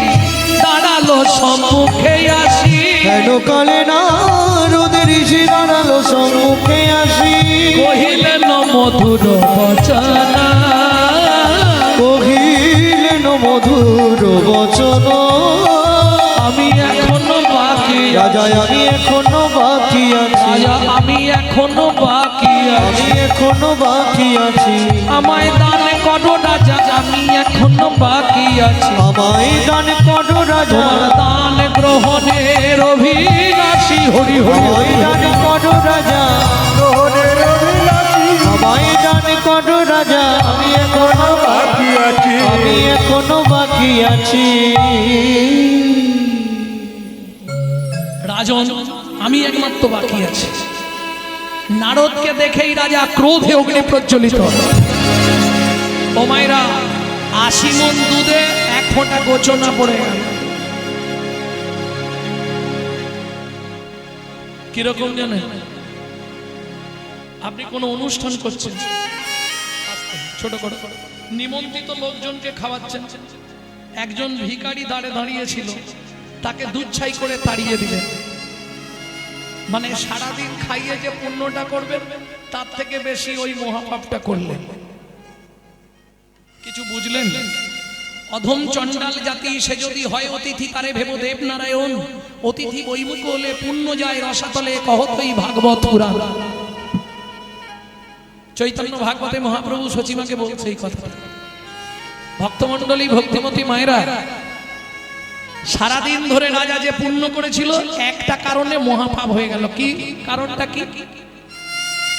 দাঁড়ালো সম্মুখে আসি, কেন কালে নারদ ঋষি দাঁড়ালো সম্মুখে আসি, কহিলেন মধুর বচনা, কহিলেন মধুর বচন, আমি এখনো বাকি রাজা আমি এখনো বাকি আছি, রাজা আমি এখনো বাকি আমি আছি, এখনো বাকি আছি, আমায় দান করো রাজা, আমি এখনো বাকি আছি, আমায় দান করো রাজা, তোমার দান গ্রহণের অভিলাষী হরি হরি আমায় দান করো রাজা, আমায় দান করো রাজা, আমি এখনো বাকি আছি, আমি এখনো বাকি আছি। রাজন, আমি একমাত্র বাকি আছি। নারদকে দেখেই রাজা ক্রোধে অগ্নি প্রজ্বলিত। ও মায়েরা, ৮০ মণ দুধে ১ ফোঁটা গোচনা পড়ে গেল। কিরকম জানেন? আপনি কোনো অনুষ্ঠান করছেন, ছোট করে নিমন্ত্রিত লোকজনকে খাওয়াচ্ছেন, একজন ভিখারি দাঁড়িয়েছিল, তাকে দুধ ছাই করে তাড়িয়ে দিলেন। মানে সারাদিন খাইয়ে যে পুণ্যটা করবেন, তার থেকে বেশি ওই মহাপাপটা করলেন। কিছু বুঝলেন? অধম চণ্ডাল জাতি সে যদি হয় অতিথি, তারে ভেব দেবনারায়ণ। অতিথি বৈমুখ হলে পুণ্য যায় রসাতলে, কহতই ভাগবত পুরাণ। চৈতন্য ভাগবতে মহাপ্রভু সচিমাকে বলছে এই কথা। ভক্তমণ্ডলী, ভক্তিমতী মায়েরা, সারাদিন ধরে রাজা যে পুণ্য করেছিল, একটা কারণে মহাপাপ হয়ে গেল। কি কারণটা? কি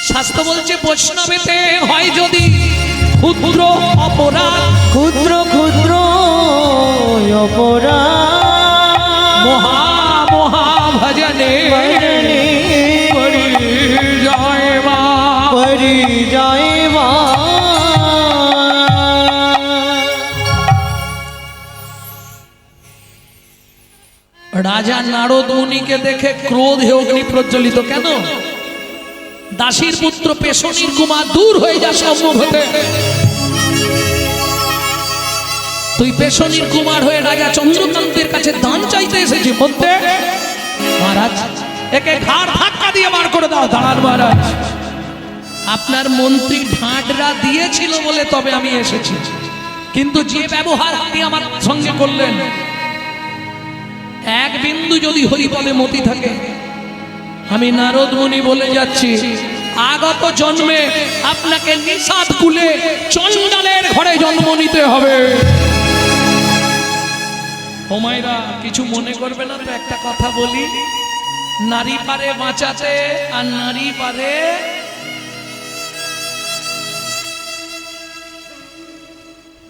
শাস্ত্র বলছে, বৈষ্ণবেতে হয় যদি ক্ষুদ্র অপরাধ, ক্ষুদ্র ক্ষুদ্র অপরাধ, মহা মহা ভজনে পরিজয়বা, পরিজয়বা। রাজা নারদ মুনিকে দেখে ক্রোধে অগ্নি প্রজ্বলিত। কেন? দাসীর পুত্র পেশনির কুমার, দূর হয়ে যা সম্মুখ হতে। তুই পেশনির কুমার হয়ে রাজা চন্দ্রকান্তের কাছে দান চাইতে এসেছি বলতে? মহারাজ, একে ঘাড় ধাক্কা দিয়ে বার করে দাও। দাঁড়ান মহারাজ, আপনার মন্ত্রী ঢাঁটরা দিয়েছিল বলে তবে আমি এসেছি, কিন্তু যে ব্যবহার আপনি আমার সঙ্গে করলেন, এক বিন্দু যদি হরিপদে মতি থাকে, আমি নারদ মুনি বলে যাচ্ছি, আগত জন্মে আপনাকে নিষাদ কুলে চণ্ডালের ঘরে জন্ম নিতে হবে। হোমাইরা কিছু মনে করবে না তো, একটা কথা বলি, নারী পারে বাঁচাতে আর নারী পারে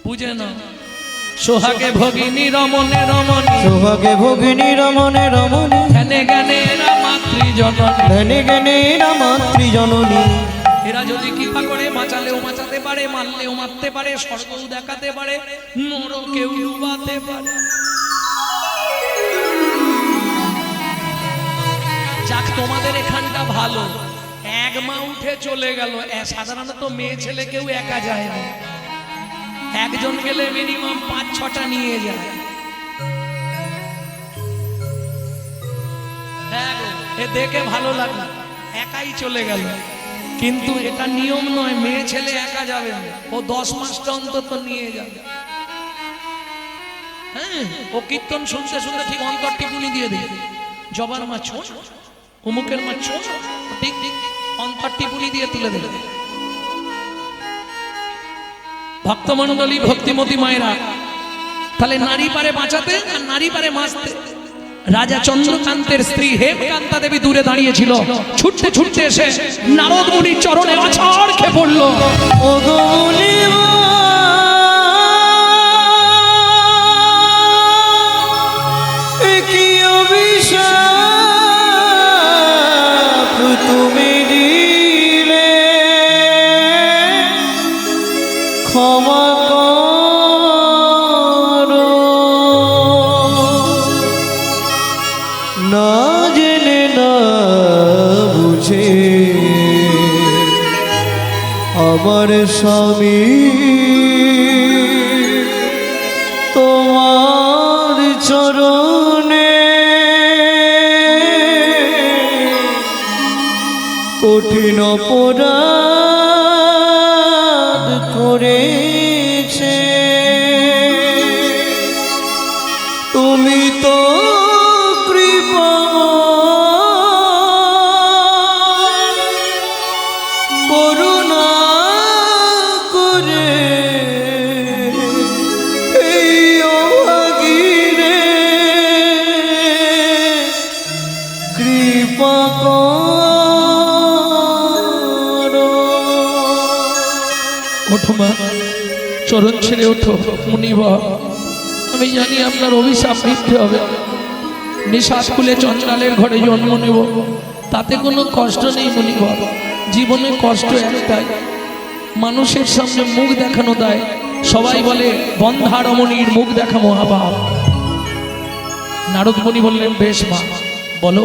বুঝে না। সোহাগে ভগিনী রমণে রমণী, সোহাগে ভগিনী রমণে রমণী, ধ্যানে জ্ঞানে এরা মাতৃজননী, ধ্যানে জ্ঞানে এরা মাতৃজননী। এরা যদি কৃপা করে বাঁচালেও বাঁচাতে পারে, মারলেও মারতে পারে, স্বর্গও দেখাতে পারে, নরকেও ডুবাতে পারে। যাক, তোমাদের এখানটা ভালো, এক মা উঠে চলে গেল। সাধারণত মেয়ে ছেলে কেউ একা যায় না, একজন গেলে মিনিমাম 5-6টা নিয়ে যায়। হ্যাঁ গো, এ দেখে ভালো লাগলো, একাই চলে গেল। কিন্তু এটা নিয়ম নয়, মেয়ে ছেলে একা যাবে না, ও 10 মাসটা অন্তত নিয়ে যাবে। হ্যাঁ, ও কীর্তন শুনতে শুনতে ঠিক অন্তর টিপুনি দিয়ে দেবে, জবার মা ছোট, অমুকের মা ছোট, ঠিক ঠিক অন্তর টিপুনি দিয়ে তুলে দেবে। ভক্তমণ্ডলী, ভক্তিমতী মায়েরা, তাহলে নারী পারে বাঁচাতে আর নারী পারে মাসতে। রাজা চন্দ্রকান্তের স্ত্রী হেমকান্তা দেবী দূরে দাঁড়িয়েছিল, ছুটতে ছুটতে এসে নারদ মুনির চরণে আছাড় খেয়ে পড়ল। ও গো মুনিমা, এ কি অভিশাপ তুমি দিলে, ক্ষমা করো। না জেনে না বুঝে আমার স্বামী তোমার চরণে কঠিন অপরাধ করেছে। তুমি তো কৃপা করুণা করে এই অভাগীরে কৃপা করো। ওঠো মা, চরণ ছেড়ে ওঠো। মুনিবর, আমি জানি আপনার অভিশাপ মিথ্যে হবে, নিঃশ্বাস খুলে চঞ্চলের ঘরে জন্ম নেব, তাতে কোনো কষ্ট নেই। মুনিবর, জীবনে কষ্ট একটাই, মানুষের সামনে মুখ দেখানো দেয়। সবাই বলে বন্ধা রমণীর মুখ দেখা মহাপাপ। নারদ মুনি বললেন, বেশ মা, বলো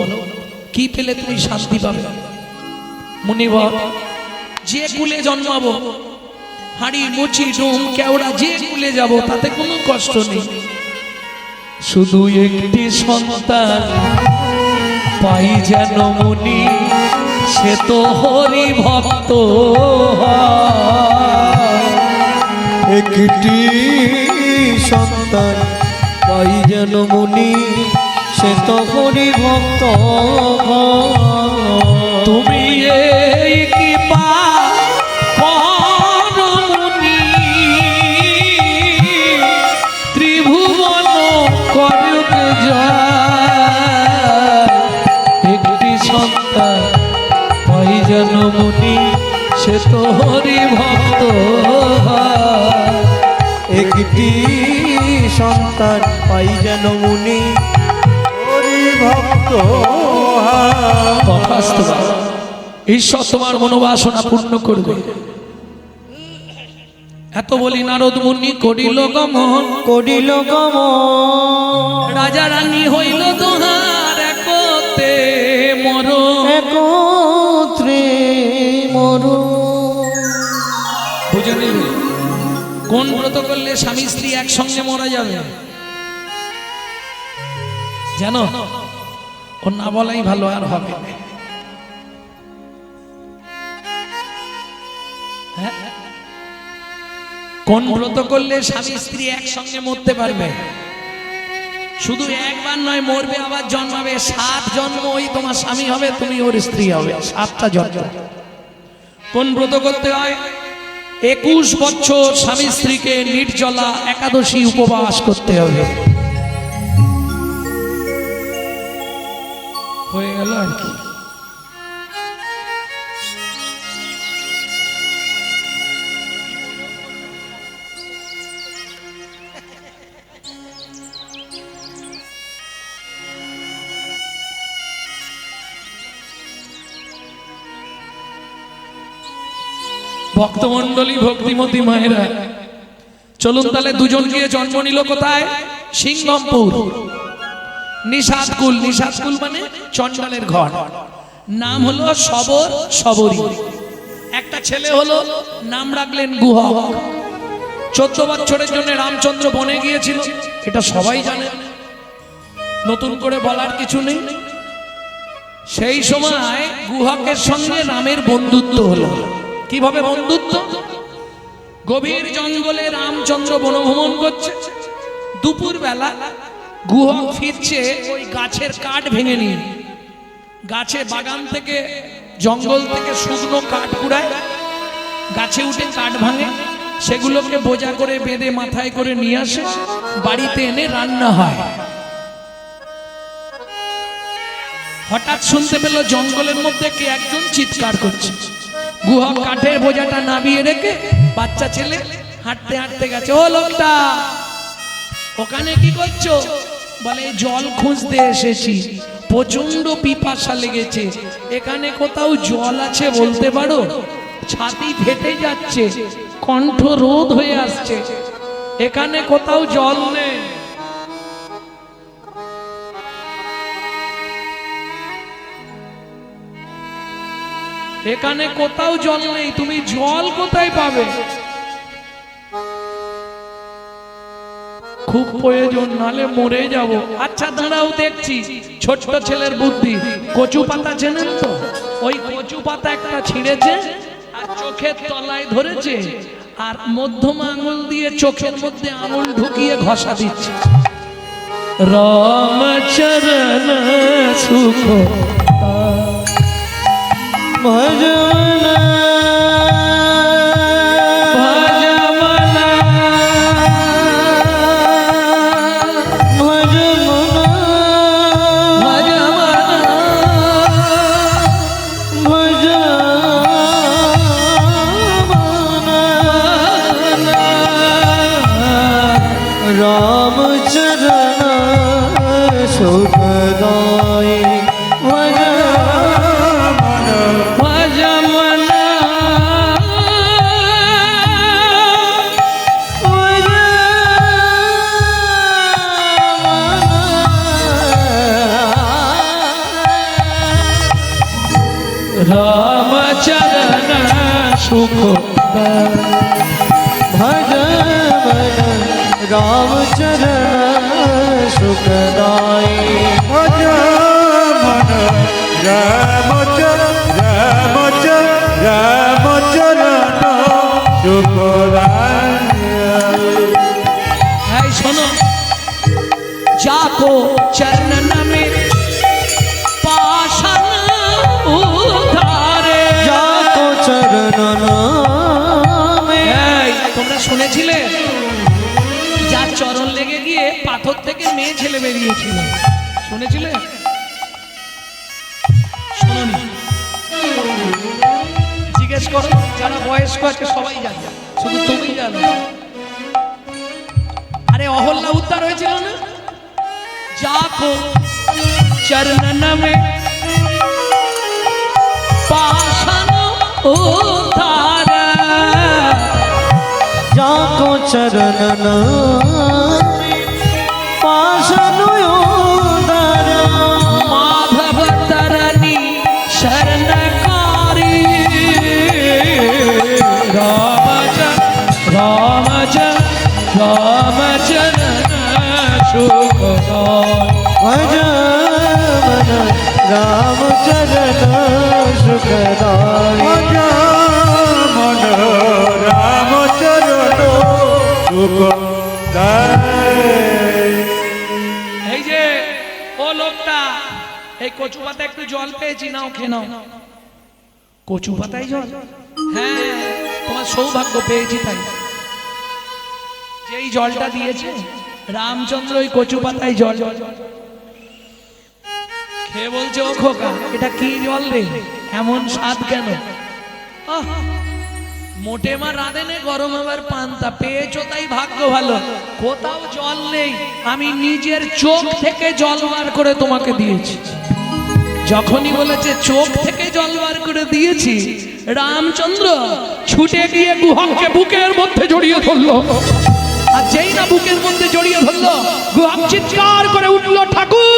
কি পেলে তুমি শান্তি পাবে? মুনিবর, যে কুলে জন্মাবো, হাড়ি মুচি ডুম কেওড়া, যে কুলে যাব তাতে কোনো কষ্ট নেই, শুধু একটি সন্তান পাই যেন মুনি, সে তো হরি ভক্ত। একটি সন্তান পাই যেন মুনি, সে তো হরি ভক্ত। তুমি এই কৃপা করো মুনি, ত্রিভুবন করুক জয়। একটি সন্তান পাই যেন মুনি, সে তো হরি ভক্ত। একটি সন্তান পাই যেন মুনি, হরি ভক্ত। তথাস্তু বাবা। ঈশ্বর তোমার মনোবাসনা পূর্ণ করবে। এত বলি নারদ মুনি করিল গমন, করিল গমন, রাজা রানী হইল দোহার, একতে মরণ। একত্রে মরণ। বুঝে নিলে কোন ব্রত করলে স্বামী স্ত্রী একসঙ্গে মারা যাবে? জানো? ও না বলাই ভালো, আর হবে না। হ্যাঁ? কোন ব্রত করলে স্বামী স্ত্রী একসঙ্গে মরতে পারবে? শুধু একবার নয়, মরবে আবার জন্মাবে। 7 জন্ম ওই তোমার স্বামী হবে, তুমি ওর স্ত্রী হবে। 7টা জন্ম। কোন ব্রত করতে হয়? 21 বছর স্বামী স্ত্রীকে নির্জলা একাদশী উপবাস করতে হবে। গেল আর কি। ভক্তমণ্ডলী, ভক্তিমতী মায়েরা, চলুন তাহলে দুজন গিয়ে জন্ম নিল কোথায়? সিংহমপুর। নিষাদকুল। নিষাদকুল মানে চণ্ডালের ঘর। নাম হলো সবর, সবরী। একটা ছেলে হলো, নাম রাখলেন গুহক। 14 বছরের জন্য রামচন্দ্র বনে গিয়েছিল, এটা সবাই জানে, নতুন করে বলার কিছু নেই। সেই সময় গুহকের সঙ্গে রামের বন্ধুত্ব হলো। কিভাবে বন্ধুত্ব? গভীর জঙ্গলে রামচন্দ্র বনভ্রমণ করছে। দুপুর বেলা গুহক ফিরছে ওই গাছের কাঠ ভেঙে নিয়ে। গাছে বাগান থেকে, জঙ্গল থেকে শুকনো কাঠ কুড়ায়, গাছে উঠে কাঠ ভাঙে, সেগুলোকে বোঝা করে বেঁধে মাথায় করে নিয়ে আসে, বাড়িতে এনে রান্না হয়। হঠাৎ শুনতে পেল জঙ্গলের মধ্যে কে একজন চিৎকার করছে। গুহক কাঠের বোঝাটা নামিয়ে রেখে বাচ্চা ছেলে হাঁটতে হাঁটতে গেছে। ও লোকটা, ওখানে কি করছো? বলে জল খুঁজতে এসেছি, প্রচন্ড পিপাসা লেগেছে, এখানে কোথাও জল আছে বলতে পারো? ছাতি ফেটে যাচ্ছে, কণ্ঠ রোধ হয়ে আসছে, এখানে কোথাও জল নেই। এখানে কোথাও জল নেই, তুমি জল কোথায় পাবে? খুব প্রয়োজন, নালে মরে যাব। আচ্ছা দাঁড়াও দেখছি। ছোট্ট ছেলের বুদ্ধি। কচু পাতা চেনেন তো? ওই কচু পাতা একটা ছিঁড়েছে আর চোখের তলায় ধরেছে, আর মধ্যম আঙুল দিয়ে চোখের মধ্যে আঙুল ঢুকিয়ে ঘষা দিচ্ছে। রামচরণ সুখ ভজনা ভজমনা ভজমনা ভজমনা ভজমনা রামচরণ সুখদায়ী রামচরণ সুখ ভজমন রামচরণ সুখদায়ী ভজমন রামচরণ রামচরণ সুখদায়ী। এই শোনো, যাকো চরণ মে পাশান উদ্ধারে, যাকো চরণ মে। তোমরা শুনেছিলে যার চরণ লেগে গিয়ে পাথর থেকে মেয়ে ছেলে বেরিয়েছিল? শুনেছিলে? শোনোনি? জিজ্ঞেস করো, যারা বয়স্ক আছে সবাই জানে, শুধু তুমি জানো। আরে অহল্যা উদ্ধার হয়েছিল না? যাকো চরণ মে পাশান উদ্ধার, যাকো চরণ পাশান উদ্ধার, মাধব তরণী শরণকারী, রামচরণ সুখদায়ী। ভজমন রামচরণ সুখদায়ী ভজমন রামচরণ সুখদায়ী। এই যে ও লোকটা, এই কচু পাতা একটু জল পেয়েছি, নাও খেয়ে নাও। কচু পাতায় জল? হ্যাঁ, তোমার সৌভাগ্য পেয়েছি তাই। যেই জলটা দিয়েছে রামচন্দ্র ওই কচু পাতায় জল সে বলছে ও খোকা এটা কি জল রে, এমন স্বাদ কেন? আহ, মোটে মা রাঁধেনে গরম আবার পান্তা পেয়েছো তাই ভাগ্য ভালো, কোথাও জল নেই, আমি নিজের চোখ থেকে জল বার করে তোমাকে দিয়েছি। যখনই বলেছে চোখ থেকে জল বার করে দিয়েছি, রামচন্দ্র ছুটে গিয়ে গুহককে বুকের মধ্যে জড়িয়ে ধরলো। আর যেই না বুকের মধ্যে জড়িয়ে ধরলো, গুহক চিৎকার করে উঠলো, ঠাকুর!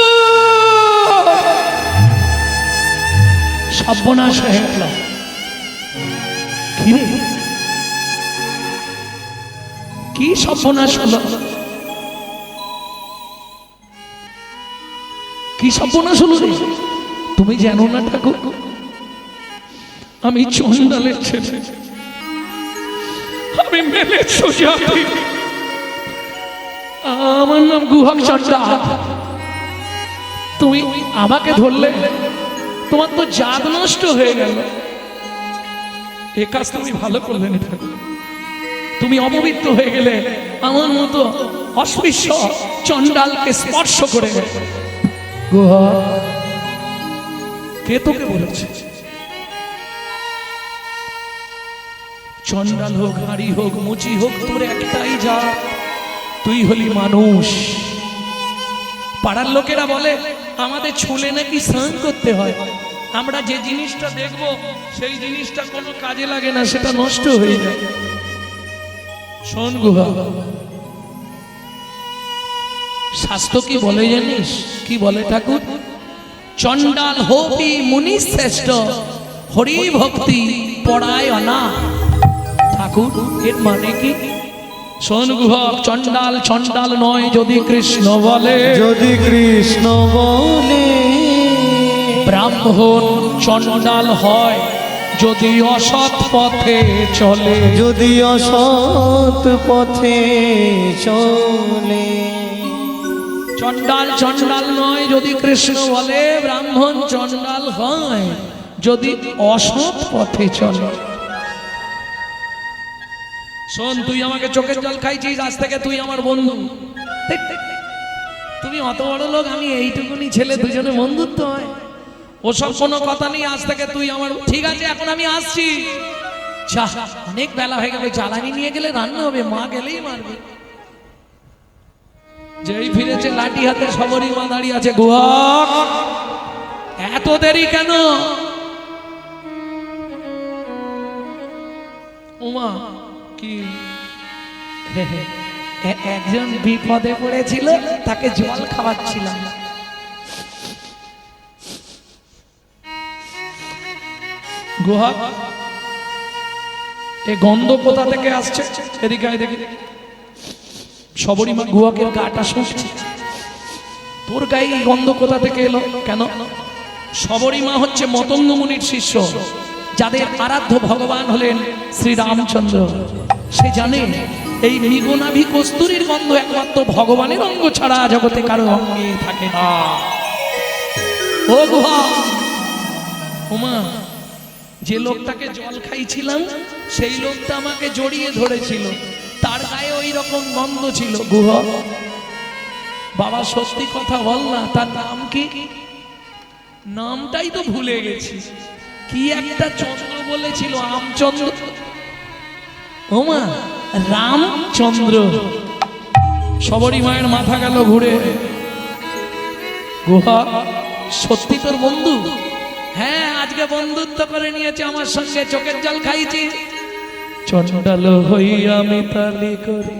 সর্বনাশ হয়ে গেল। কি রে, কি সর্বনাশ হলো? কি সর্বনাশ হলো রে? তুমি জানো না ঠাকুর, আমি চন্ডালের ছেলে, আমি মেলে সোজাতি, আমার নাম গুহক চন্ডাল। তুমি আমাকে ধরলে, তোমার তো জাত নষ্ট হয়ে গেল। এ কাজ তুমি ভালো করলে না ঠাকুর, তুমি অপবিত্র হয়ে গেলে, আমার মতো অস্পৃশ্য চন্ডালকে স্পর্শ করে। গুহক, কে তোকে বলেছে? চন্ডাল হোক, হাড়ি হোক, মুচি হোক, তোর একটাই যা, তুই হলি মানুষ। পাড়ার লোকেরা বলে আমাদের ছুলে নাকি স্নান করতে হয়, আমরা যে জিনিসটা দেখব সেই জিনিসটা কোনো কাজে লাগে না, সেটা নষ্ট হয়ে যায়। শোন গুহা, শাস্ত্র কি বলে জানিস? কি বলে ঠাকুর? চন্ডাল হোপি মুনি শ্রেষ্ঠ, হরি ভক্তি পড়ায় না। ঠাকুর এর মানে কি? শোন গুহক, চন্ডাল চন্ডাল নয় যদি কৃষ্ণ বলে, যদি কৃষ্ণ বলে। ব্রাহ্মণ চন্ডাল হয় যদি অসৎ পথে চলে, যদি অসৎ পথে চলে। চন্ডাল চন্ডাল নয় যদি কৃষ্ণ বলে, ব্রাহ্মণ চন্ডাল হয় যদি অসৎ পথে চলে। শোন, তুই আমাকে চোখের জল খাইছিস, আজ থেকে তুই আমার বন্ধু। তুমি অত বড় লোক, আমি এইটুকুনি ছেলে, দুজনে বন্ধুত্ব হয়, ওসব কোনো কথা নেই। আজ থেকে তুই আমার। ঠিক আছে, এখন আমি আসছি। অনেক বেলা হয়ে গেল, জ্বালানি নিয়ে গেলে রান্না হবে, মা গেলেই মারবে। যেই ফিরেছে লাঠি হাতে, সবরই মা দাঁড়িয়ে আছে। গুহক, এত দেরি কেন? উমা, কি? একজন বিপদে পড়েছিল, তাকে জল খাওয়াচ্ছিলাম। গুহক, এ গন্ধ কোথা থেকে আসছে? এদিকে আয় দেখি। সবরী মা গুহকের গাটা শুষছে। তোর গায়ে এই গন্ধ কোথা থেকে এলো? কেন? সবরী মা হচ্ছে মতঙ্গ মুনির শিষ্য, যাদের আরাধ্য ভগবান হলেন শ্রী রামচন্দ্র। সে জানে এই মৃগনাভি কস্তুরীর গন্ধ একমাত্র ভগবানের অঙ্গ ছাড়া জগতে কারো অঙ্গে থাকে না। ও গুহা, ওমা, যে লোকটাকে জল খাইছিলাম সেই লোকটা আমাকে জড়িয়ে ধরেছিল, তার গায়ে ওই রকম গন্ধ ছিল। গুহা, বাবা সত্যি কথা বল না, তার নাম কি? নামটাই তো ভুলে গেছি। কি একটা চন্দ্র বলেছিল, আমচন্দ্র। ওমা, রামচন্দ্র। সবরী মায়ের মাথা গেল ঘুরে। গুহা, সত্যি তোর বন্ধু? হ্যাঁ, আজকে বন্ধুত্ব করে নিয়েছে আমার সঙ্গে, চোখের জল খাইছি। চন্ডাল হইয়া মিতালি করি,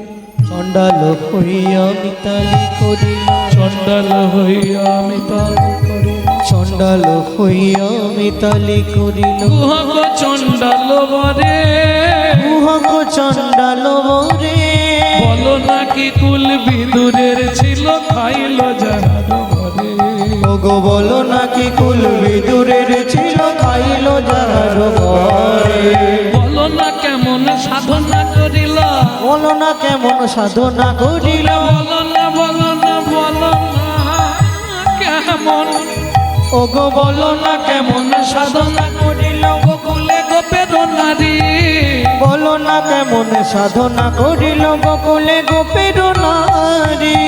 চন্ডাল হইয়া মিতালি করি, চন্ডাল হইয়া মিতালি করি, চন্ডাল হইয়া মিতালি করিল। গুহক চন্ডাল বরে, গুহক চন্ডাল বরে। বলো নাকি কুল বিদুরের ছিল, খাইল যাহার ঘরে। ওগো বলো নাকি কুল বিদুরের ছিল, খাইল যাহার ঘরে। বলো না কেমন সাধনা করিল, বলো না কেমন সাধনা করিল। বলো না, বলো না, বলো না কেমন। ওগো বলো না কেমন সাধনা করিল। গোকুলে গোপের নারী, বলো না কেমন সাধনা করিল, গোকুলে গোপের নারী।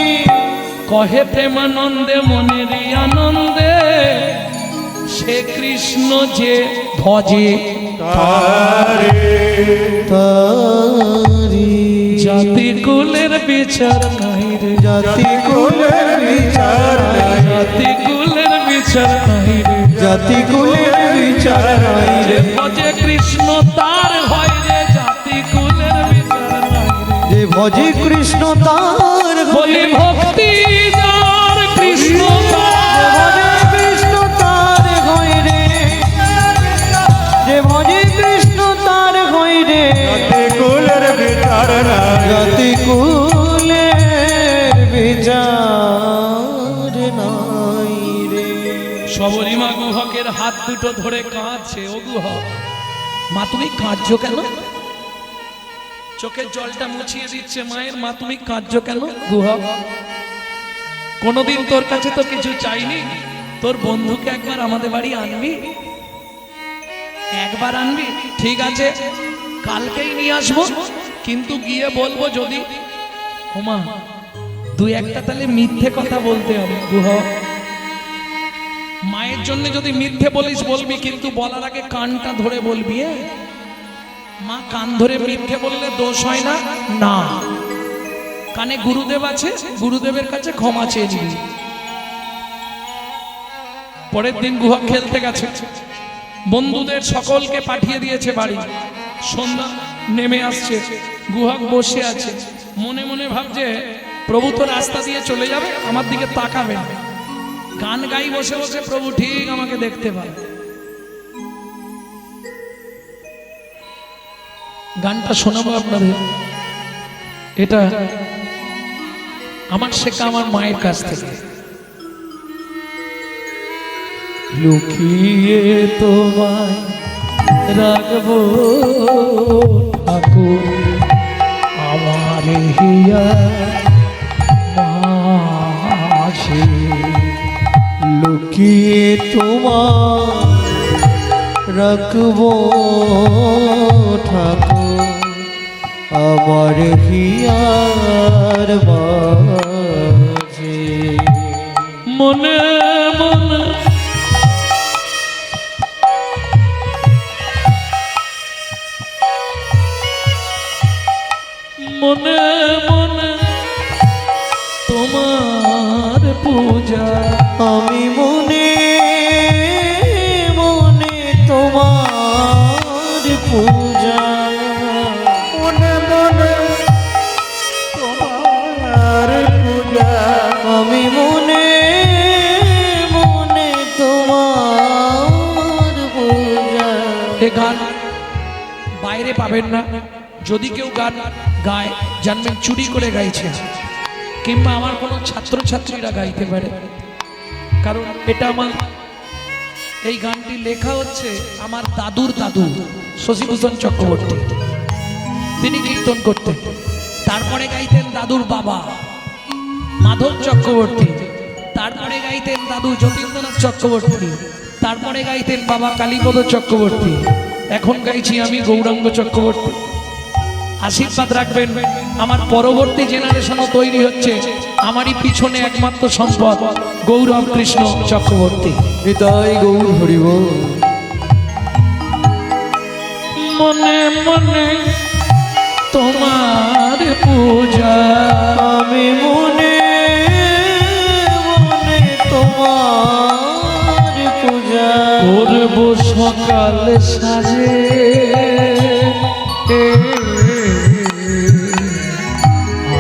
কহে প্রেমানন্দে মনের আনন্দে সে কৃষ্ণ যে ভজে তারে তারি জাতি কুলের বিচার নাই রে, জাতি কুলের বিচার নাই, জাতি কুলের বিচার নাই রে, জাতি কুলের বিচার নাই যে রে, ভজে কৃষ্ণ তার হয় রে, জাতি কুলের বিচার নাই রে। যে ভজে কৃষ্ণ তার বলি ভক্তি যার কৃষ্ণ তার, ভজে কৃষ্ণ তার হয় রে, যে ভজে কৃষ্ণ তার হয় রে, কুলের বিচার নাই জাতি কুলের বিচার নাই রে। সবরীমা গুহকের হাত দুটো ধরে কাঁদছে, ও গুহক মা তুমি কাঁদছো কেন? চোখের জলটা মুছিয়ে দিচ্ছে মায়ের, মা তুমি কাঁদছো কেন গুহক? কোনোদিন তোর কাছে তো কিছু চাইনি, তোর বন্ধুকে একবার আমাদের বাড়ি আনবি, একবার আনবি, ঠিক আছে কালকেই নিয়ে আসবো, কিন্তু গিয়ে বলবো যদি ওমা দুই একটা তাহলে মিথ্যে কথা বলতে হবে গুহক। মায়ের জন্য যদি মিথ্যে বলিস বলবি, কিন্তু বলার আগে কানটা ধরে বলবি। মা কান ধরে মিথ্যে বললে দোষ হয় না, না কানে গুরুদেব আছে, গুরুদেবের কাছে ক্ষমা চেয়ে নিবি। পরের দিন গুহা খেলতে গেছে, বন্ধুদের সকলকে পাঠিয়ে দিয়েছে বাড়ি। সন্ধ্যা নেমে আসছে, গুহক বসে আছে, মনে মনে ভাবছে প্রভু তো রাস্তা দিয়ে চলে যাবে, আমার দিকে তাকাবে না। গান গাই বসে বসে, প্রভু ঠিক আমাকে দেখতে পাবে। গানটা শোনাবো আপনাদের, এটা আমার শেখা আমার মায়ের কাছ থেকে। লুকিয়ে তোমায় রাখবো ঠাকুর আমার হিয়া মাঝে, লুকিয়ে তোমার রাখবো ঠাকুর আমার হিয়ার মাঝে। মনে মনে মনে মনে তোমার পূজা, আমি মনে মনে তোমার পূজা, মনে মনে তোমার পূজা আমি মনে মনে তোমার পূজা। এ গান বাইরে পাবেন না, যদি কেউ গান গায় জানবেন চুরি করে গাইছে, কিংবা আমার কোনো ছাত্রছাত্রীরা গাইতে পারে, কারণ এটা আমার এই গানটি লেখা হচ্ছে আমার দাদুর দাদু শশীভূষণ চক্রবর্তী, তিনি কীর্তন করতেন। তারপরে গাইতেন দাদুর বাবা মাধব চক্রবর্তী, তারপরে গাইতেন দাদু যতীন্দ্রনাথ চক্রবর্তী, তারপরে গাইতেন বাবা কালীপদ চক্রবর্তী, এখন গাইছি আমি গৌরাঙ্গ চক্রবর্তী। আশীর্বাদ রাখবেন, আমার পরবর্তী জেনারেশনও তৈরি হচ্ছে, আমারই পিছনে একমাত্র সম্পদ গৌরব কৃষ্ণ চক্রবর্তী। নিতাই গৌর হরিব। মনে মনে তোমার পূজা, আমি মনে মনে তোমার পূজা, করব সকাল সাজে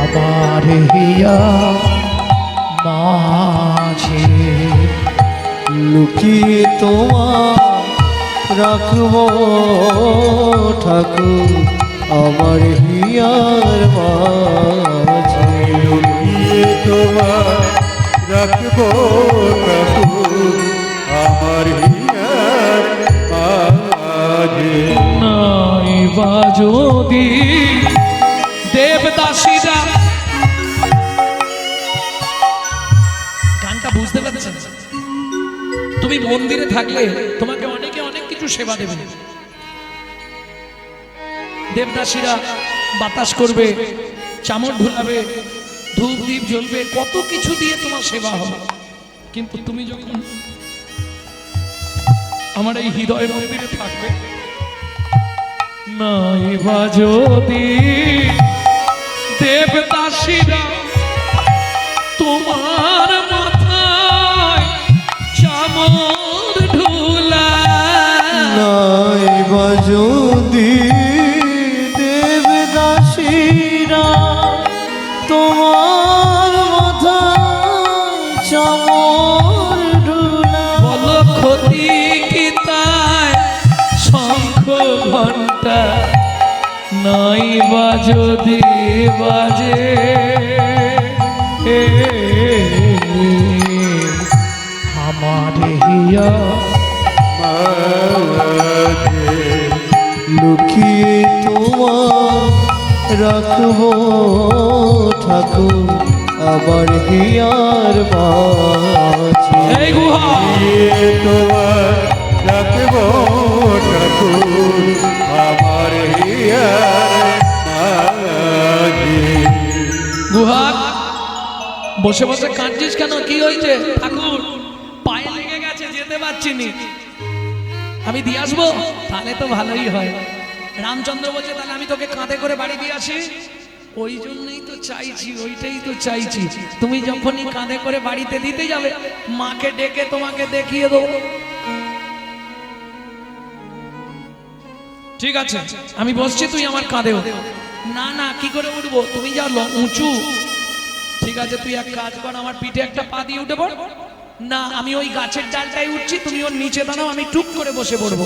আমার হিয়া মাঝে, লুকিয়ে তোমার রাখবো ঠাকুর আমার হিয়ার মাঝে। লুকিয়ে তোমার রাখবো ঠাকুর আমার হিয়ার মাঝে। নাই বা যদি দেবদাসীরা, গানটা বুঝতে পারছেন? তুমি মন্দিরে থাকলে তোমাকে অনেকে অনেক কিছু সেবা দেবে, দেবদাসীরা বাতাস করবে, চামর ঢুলাবে, ধূপ দীপ জ্বলবে, কত কিছু দিয়ে তোমার সেবা হবে, কিন্তু তুমি যখন আমার এই হৃদয় মন্দিরে থাকবে, নাই বা যদি দেবদাসীরা তোমার মাথায় চামর ঢুলা, নাই বা যদি দেবদাসীরা তোমার মাথায় চামর ঢুলা, বলো ক্ষতি কি তাই শঙ্খ ঘণ্টা নাই বা যদি বাজে, আমার হিয়া মাঝে লুকিয়ে তোমার রাখবো ঠাকুর আবার হিয়ার মাঝে। এই গুহা গিয়ে তোমার রাখবো ঠাকুর আমার হিয়ার মাঝে। গুহা বসে বসে কাঁদছিস কেন? কি হয়েছে? ঠাকুর পায়ে লেগে গেছে, যেতে পারছি নি। আমি দিয়ে আসবো? তাহলে তো ভালোই হয়। রামচন্দ্র বলছে তাহলে আমি তোকে কাঁধে করে বাড়ি দিয়ে আসি। ওই জন্যই তো চাইছি, ওইটাই তো চাইছি। তুমি যখনই কাঁধে করে বাড়িতে দিতে যাবে, মাকে ডেকে তোমাকে দেখিয়ে দেবো। ঠিক আছে, আমি বসছি, তুই আমার কাঁধেও। না না, কি করে উঠবো? তুমি যা উঁচু। ঠিক আছে, তুই এক কাজ কর, আমার পিঠে একটা পা দিয়ে উঠে পড়। না, আমি ওই গাছের ডালটাই উঠছি, তুমি ওর নিচে দাঁড়াও, আমি টুক করে বসে পড়বো।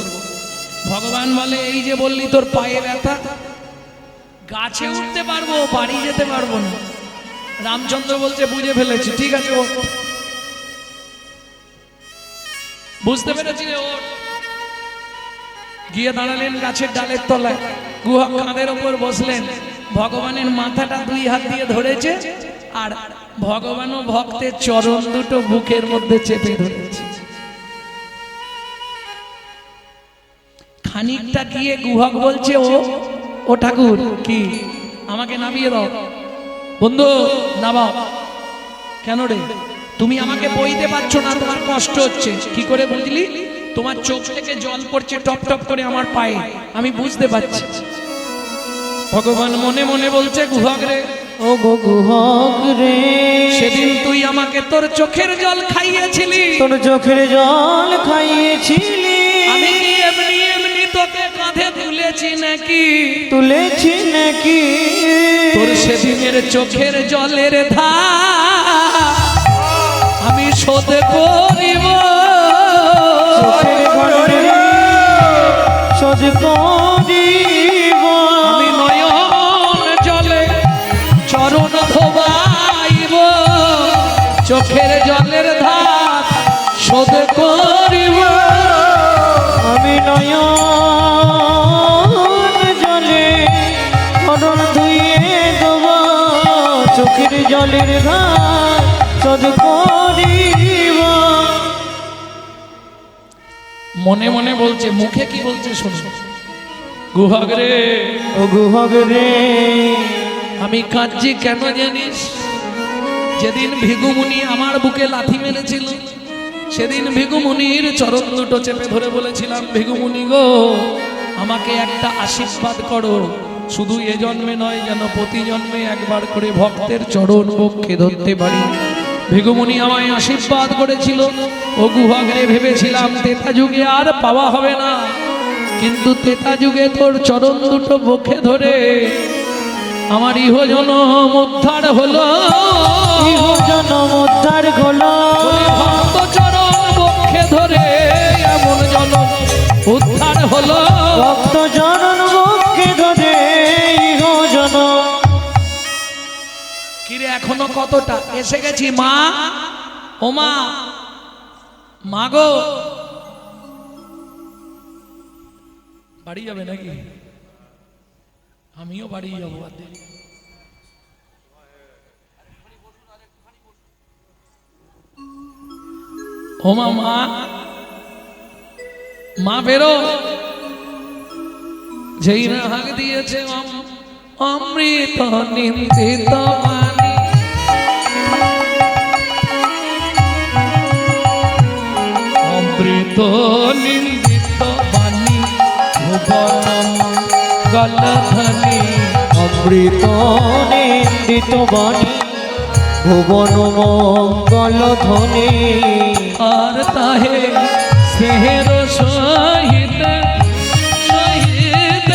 ভগবান বলে এই যে বললি তোর পায়ে ব্যথা, গাছে উঠতে পারবো, বাড়ি যেতে পারবো না। রামচন্দ্র বলছে বুঝে ফেলেছি, ঠিক আছে ও বুঝতে পেরেছি, ওর গিয়ে দাঁড়ালেন গাছের ডালের তলায়। গুহা কাঁধের ওপর বসলেন, ভগবানের মাথাটা দুই হাত দিয়ে ধরেছে, আর ভগবান ও ভক্তের চরণ দুটো বুকের মধ্যে চেপে ধরেছে। খানিকটা গিয়ে গুহক বলছে ও ঠাকুর, কি আমাকে নামিয়ে দাও। বন্ধু নামাও। কেন রে? তুমি আমাকে বইতে পারছো না, তোমার কষ্ট হচ্ছে। কি করে বুঝলি? তোমার চোখ থেকে জল পড়ছে টপ টপ করে আমার পায়ে, আমি বুঝতে পারছি। ভগবান মনে মনে বলছে গুহক রে, ও গো গুহক রে, সেদিন তুই আমাকে তোর চোখের জল খাইয়েছিলি, তোর চোখের জল খাইয়েছিলি, আমি কি এমনি এমনি তোকে কাঁধে তুলেছি নাকি? তুলেছি নাকি? তোর সেদিনের চোখের জলের ধার আমি শোধ করিব, চোখের ঘরে শোধ করিব, আমি নয়ন জলে চরণ ধোবাইব, চোখের জলের ধার শোধ করিব, আমি নয়ন জলে চরণ ধুইয়ে দেব, চোখের জলের ধার শোধ করিব। মনে মনে বলছে, মুখে কি বলছে শোনো। গুহক রে, ও গুহক রে, আমি কাঁদছি কেন জানিস? যেদিন ভিগুমুনি আমার বুকে লাথি মেরেছিল, সেদিন ভিগুমুনির চরণ দুটো চেপে ধরে বলেছিলাম, ভিগুমুনি গো আমাকে একটা আশীর্বাদ করো, শুধু এ জন্মে নয়, যেন প্রতি জন্মে একবার করে ভক্তের চরণ বক্ষে ধরতে পারি। ভিগুমুনি আমায় আশীর্বাদ করেছিল। ও গুহক রে, ভেবেছিলাম তেতা যুগে আর পাওয়া হবে না, কিন্তু তেতা যুগে তোর চরণ দুটো বক্ষে ধরে আমার ইহজনম উদ্ধার হলো, ইহজনম উদ্ধার হলো, ভক্ত চরণ বক্ষে ধরে এমন জনম উদ্ধার হলো, ভক্ত চরণ বক্ষে ধরে ইহজনম। কিরে এখনো কতটা? এসে গেছি মা, ও মা, মা গো, বাড়ি যাবে নাকি? আমিও বাড়ি যাবো। ও মা, মা, মা বেরো। যেই না হাঁক দিয়েছে অমৃত নিন্দিত বাণী, মঙ্গল ধ্বনি অমৃত নিন্দিত বাণী ভুবন মঙ্গল ধ্বনি আর তাহে স্নেহের সহিত সহিত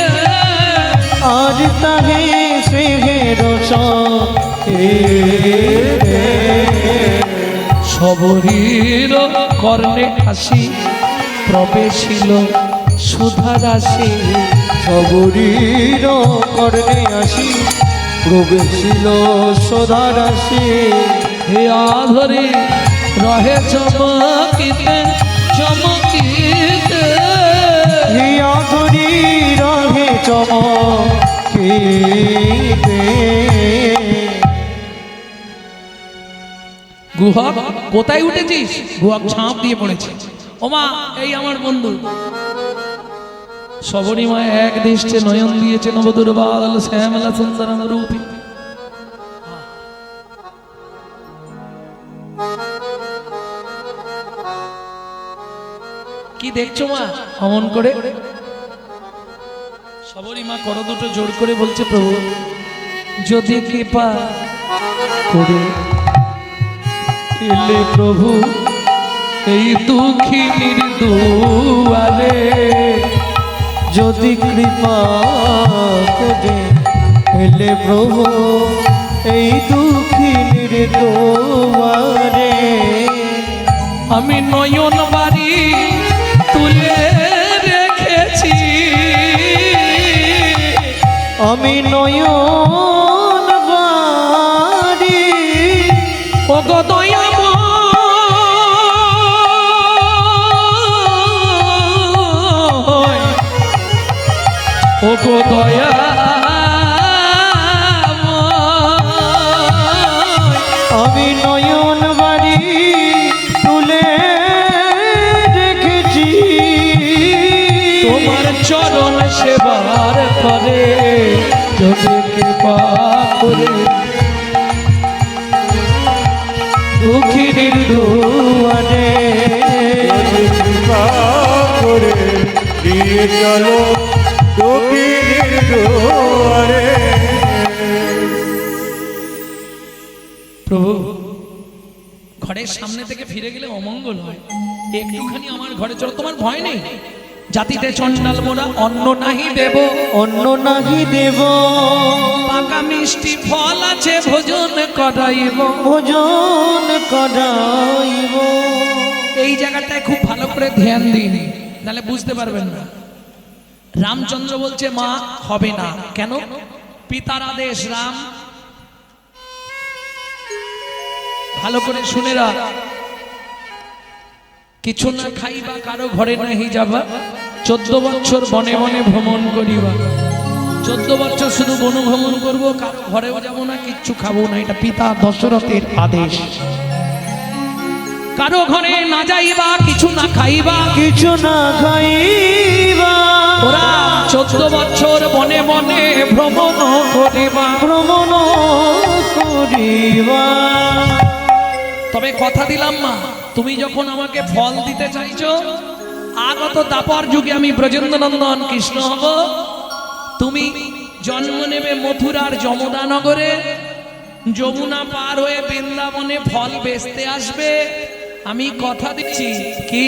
আজ তাহে শ্রীহের সবরীর কর্ণে আসি প্রবেশিল সুধা রাশি সবরীর কর্ণে আসি প্রবেশিল সদা রাশি হে আধরে রহে চমকিতে চমকিতে হিয়া ধরি রহে চমকিতে গুহক কোথায় উঠেছিস? গুহক ছাপ দিয়ে পড়েছে। ওমা এই আমার বন্ধু সবরীমায় এক দৃষ্টে নয়ন দিয়েছে নবদুর বাল শ্যামলা সুন্দরম রূপী। কি দেখছো মা অমন করে? সবরীমা করো দুটো জোর করে বলছে, প্রভু যদি কৃপা করে এলে প্রভু এই দুঃখিনীর দুয়ারে, যদি কৃপা করে এলে প্রভু এই দুঃখিনীর দুয়ারে, আমি নয়ন বাড়ি তুলে রেখেছি, আমি নয়ন বাড়ি ও গো দয়াময়, ও গো দয়াময়, আমি নয়ন বাড়ি তুলে রেখেছি, তোমার চরণ সেবার করে যদি কৃপা করে দুঃখিনীর দুয়ারে, কৃপা করে নিয়ে চলো দুঃখিনীর দুয়ারে। প্রভু ঘরের সামনে থেকে ফিরে গেলে অমঙ্গল হয়, একটুখানি আমার ঘরে চলো। তোমার ভয় নেই? জাতিতে চন্ডাল মোরা অন্ন নাহি দেব, অন্ন নাহি দেব, পাকা মিষ্টি ফল আছে ভোজন করাইব, ভোজন করাইব। এই জায়গাটায় খুব ভালো করে ধ্যান দিন, নাহলে বুঝতে পারবেন না। রামচন্দ্র বলছে মা হবে না। কেন? পিতার আদেশ। রাম ভালো করে শুনে রাখ, কিছু না খাইবা কারো ঘরে নাহি যাবা, 14 বছর বনে বনে ভ্রমণ করিবা। 14 বছর শুধু বন ভ্রমণ করবো, কারো ঘরেও যাবো না, কিচ্ছু খাবো না। এটা পিতা দশরথের আদেশ। কারো ঘরে না যাইবা, কিছু না খাইবা, কিছু না খাইবা। ওরা 14 বছর বনে বনে ভ্রমণ করিবা, ভ্রমণ করিবা। তবে কথা দিলাম মা, তুমি যখন আমাকে ফল দিতে চাইছো, আগত দাপর যুগে আমি ব্রজেন্দ্র নন্দন কৃষ্ণ হব, তুমি জন্ম নেবে মথুরার যমুনা নগরে, যমুনা পার হয়ে বৃন্দাবনে ফল বেচতে আসবে। আমি কথা দিচ্ছি কি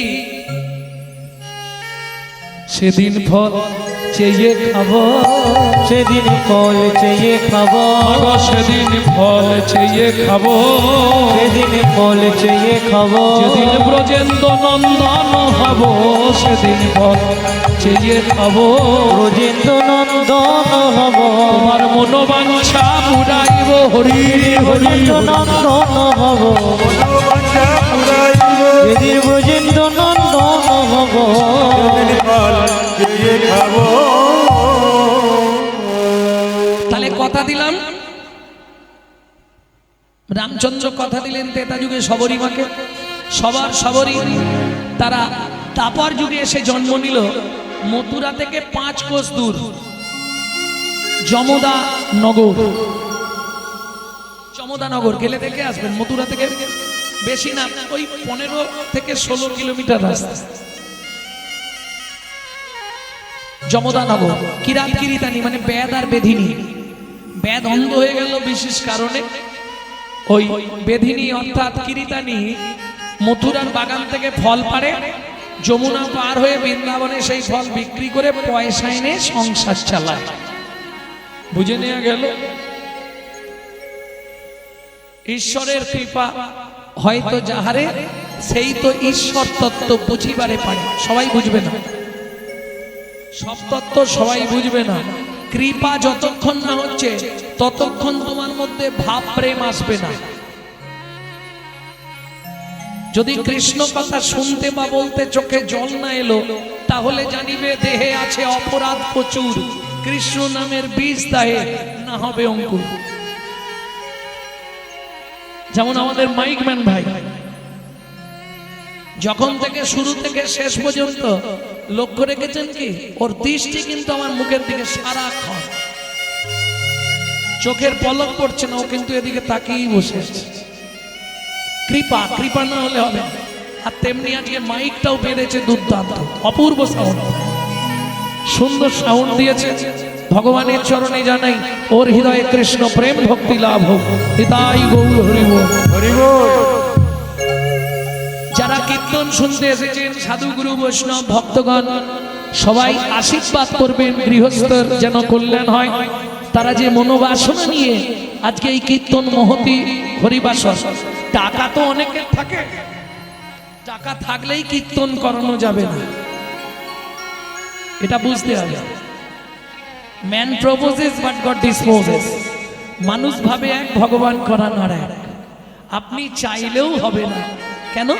সেদিন ফল চেয়ে খাবো, সেদিন ফল চেয়ে খাবো, সেদিন ফল চেয়ে খাবো, সেদিন ফল চেয়ে খাবো। যেদিন ব্রজেন্দ্র নন্দন হব, সেদিন ফল চেয়ে খাবো, ব্রজেন্দ্র নন্দন হব। তোমার মনোবাঞ্ছা পুরাইব, হরি হরি নন্দন হব, মনোবাঞ্ছা পুরাইব, যেদিন ব্রজেন্দ্র নন্দন হব। সেদিন ফল চেয়ে খাবো। তাহলে কথা দিলাম, রামচন্দ্র কথা দিলেন ত্রেতা যুগে সবরীমাকে, সবার সবরী তারা তাপর যুগে এসে জন্ম নিল মথুরা থেকে 5 কোষ দূর যমদা নগর। যমদা নগর গেলে দেখে আসবেন, মথুরা থেকে বেশি না, ওই 15 থেকে 16 কিলোমিটার রাস্তা। যমদানব, কিরাত কিরিতানি মানে বেদ আর বেধিনী। বেদ অন্ধ হয়ে গেল বিশেষ কারণে। ওই বেধিনী অর্থাৎ কিরিতানি মথুরার বাগান থেকে ফল পাড়ে, যমুনা পার হয়ে বৃন্দাবনে সেই ফল বিক্রি করে পয়সা এনে সংসার চালায়। বুঝে নেওয়া গেল? ঈশ্বরের কৃপা হয়তো যাহারে, সেই তো ঈশ্বর তত্ত্ব বুঝিবারে পারে। সবাই বুঝবে না, সব তত্ত্ব সবাই বুঝবে না। কৃপা যতক্ষণ না হচ্ছে ততক্ষণ তোমার মধ্যে ভাব প্রেম আসবে না। যদি কৃষ্ণ কথা শুনতে বা বলতে চোখে জল না এলো, তাহলে জানিবে দেহে আছে অপরাধ প্রচুর, কৃষ্ণ নামের বীজ দাহে না হবে অঙ্কুর। যেমন আমাদের মাইকম্যান ভাই, যখন থেকে শুরু থেকে শেষ পর্যন্ত লক্ষ্য রেখেছেন কি, ওর দৃষ্টি কিন্তু আমার মুখের দিকে সারাক্ষণ, চোখের পলক পড়ছে না, ও কিন্তু এদিকে তাকিয়েই বসে আছে। কৃপা, কৃপা না হলে হবে না। আর তেমনি আজকে মাইকটাও বেড়েছে দুর্দান্ত, অপূর্ব সাউন্ড, সুন্দর সাউন্ড দিয়েছে। ভগবানের চরণে জানাই ওর হৃদয়ে কৃষ্ণ প্রেম ভক্তি লাভ হোক। হৃদয় গৌর হরি বল। হরি বল। যারা কীর্তন শুনতে এসেছেন, সাধু গুরু বৈষ্ণব ভক্তগণ সবাই আশীর্বাদ করবেন, গৃহস্থের যেন কল্যাণ হয়। তারা যে মনোবাসনা নিয়ে আজকে এই কীর্তন মহতি হরিবাসর, টাকা তো অনেকের থাকে, টাকা থাকলেই কীর্তন করানো যাবে না, এটা বুঝতে হবে। Man proposes but god disposes. মানুষ ভাবে এক, ভগবান করান আর এক। আপনি চাইলেও হবে না। কেন?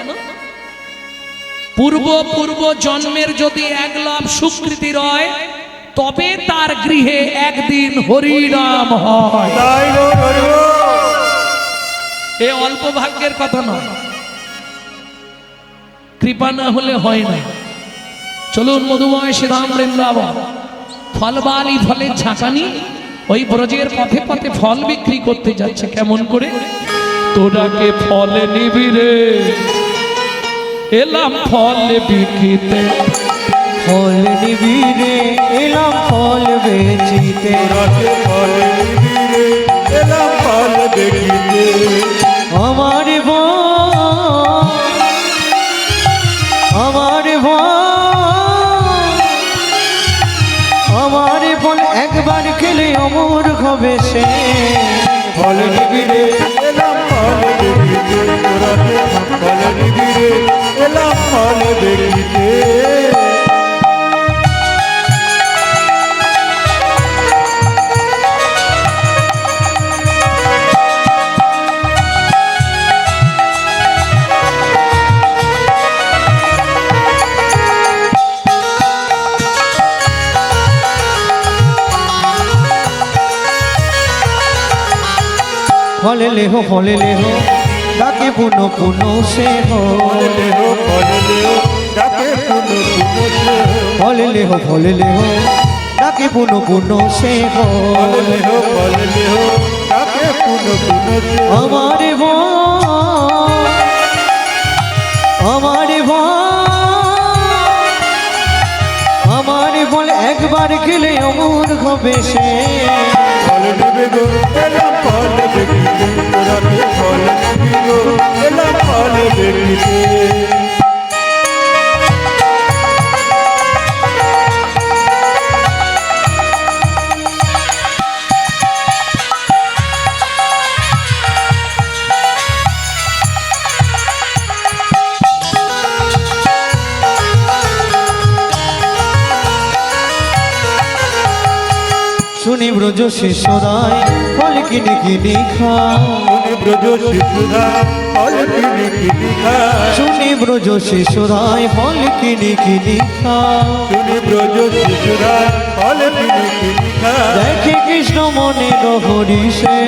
পূর্ব পূর্ব জন্মের যদি এক লাভ সুকৃতি রয়, তবে তার গৃহে একদিন হরিনাম হয়। তাই গো, হরি বল। এ অল্প ভাগ্যের কথা নয়, কৃপা না হলে হয় না। চলুন মধুময় শ্রীরাম বৃন্দাবন, ফলবালি ফলের ঝাঁকানি ওই ব্রজের পথে পথে ফল বিক্রি করতে যাচ্ছে। কেমন করে? তোরাকে ফল নিবি রে, এলাম ফল বিক্রিতে। ফল নিবিরে এলাম ফল বেচিতে, রাতে ফল নিবিড়ে এলাম ফল দেখিতে। আমার আমার আমার ফল একবার খেলে অমর হবে সে। ফল নিবিড়ে এলাম ফল দেখিতে। রাতে ফল নিবিড়ে এলাম ফল দেখিতে। ফল লেহো ডাকে পুনো পুনো সে হো। ফল লেও ডাকে পুনো পুনো সে হো। ফল লেহো ডাকে পুনো পুনো সে হো। ফল লেও ডাকে পুনো পুনো সে হো। আমার আমার বল একবার খেলে অমর হবে সে। ফল নিবে গো এলাম ফল দেখিতে। রাতে ফল নিবি গো এলাম ফল দেখিতে। শুনি ব্রজ শিশুরায় ফল কিনে কিনে খা। শুনি ব্রজ শিশুরা ফল কিনে কিনে খা। শুনি ব্রজ শিশুরায় ফল কিনে কিনে খা। শুনি ব্রজ শিশুরা ফল কিনে কিনে খা। দেখে কৃষ্ণ মনের হরিষে,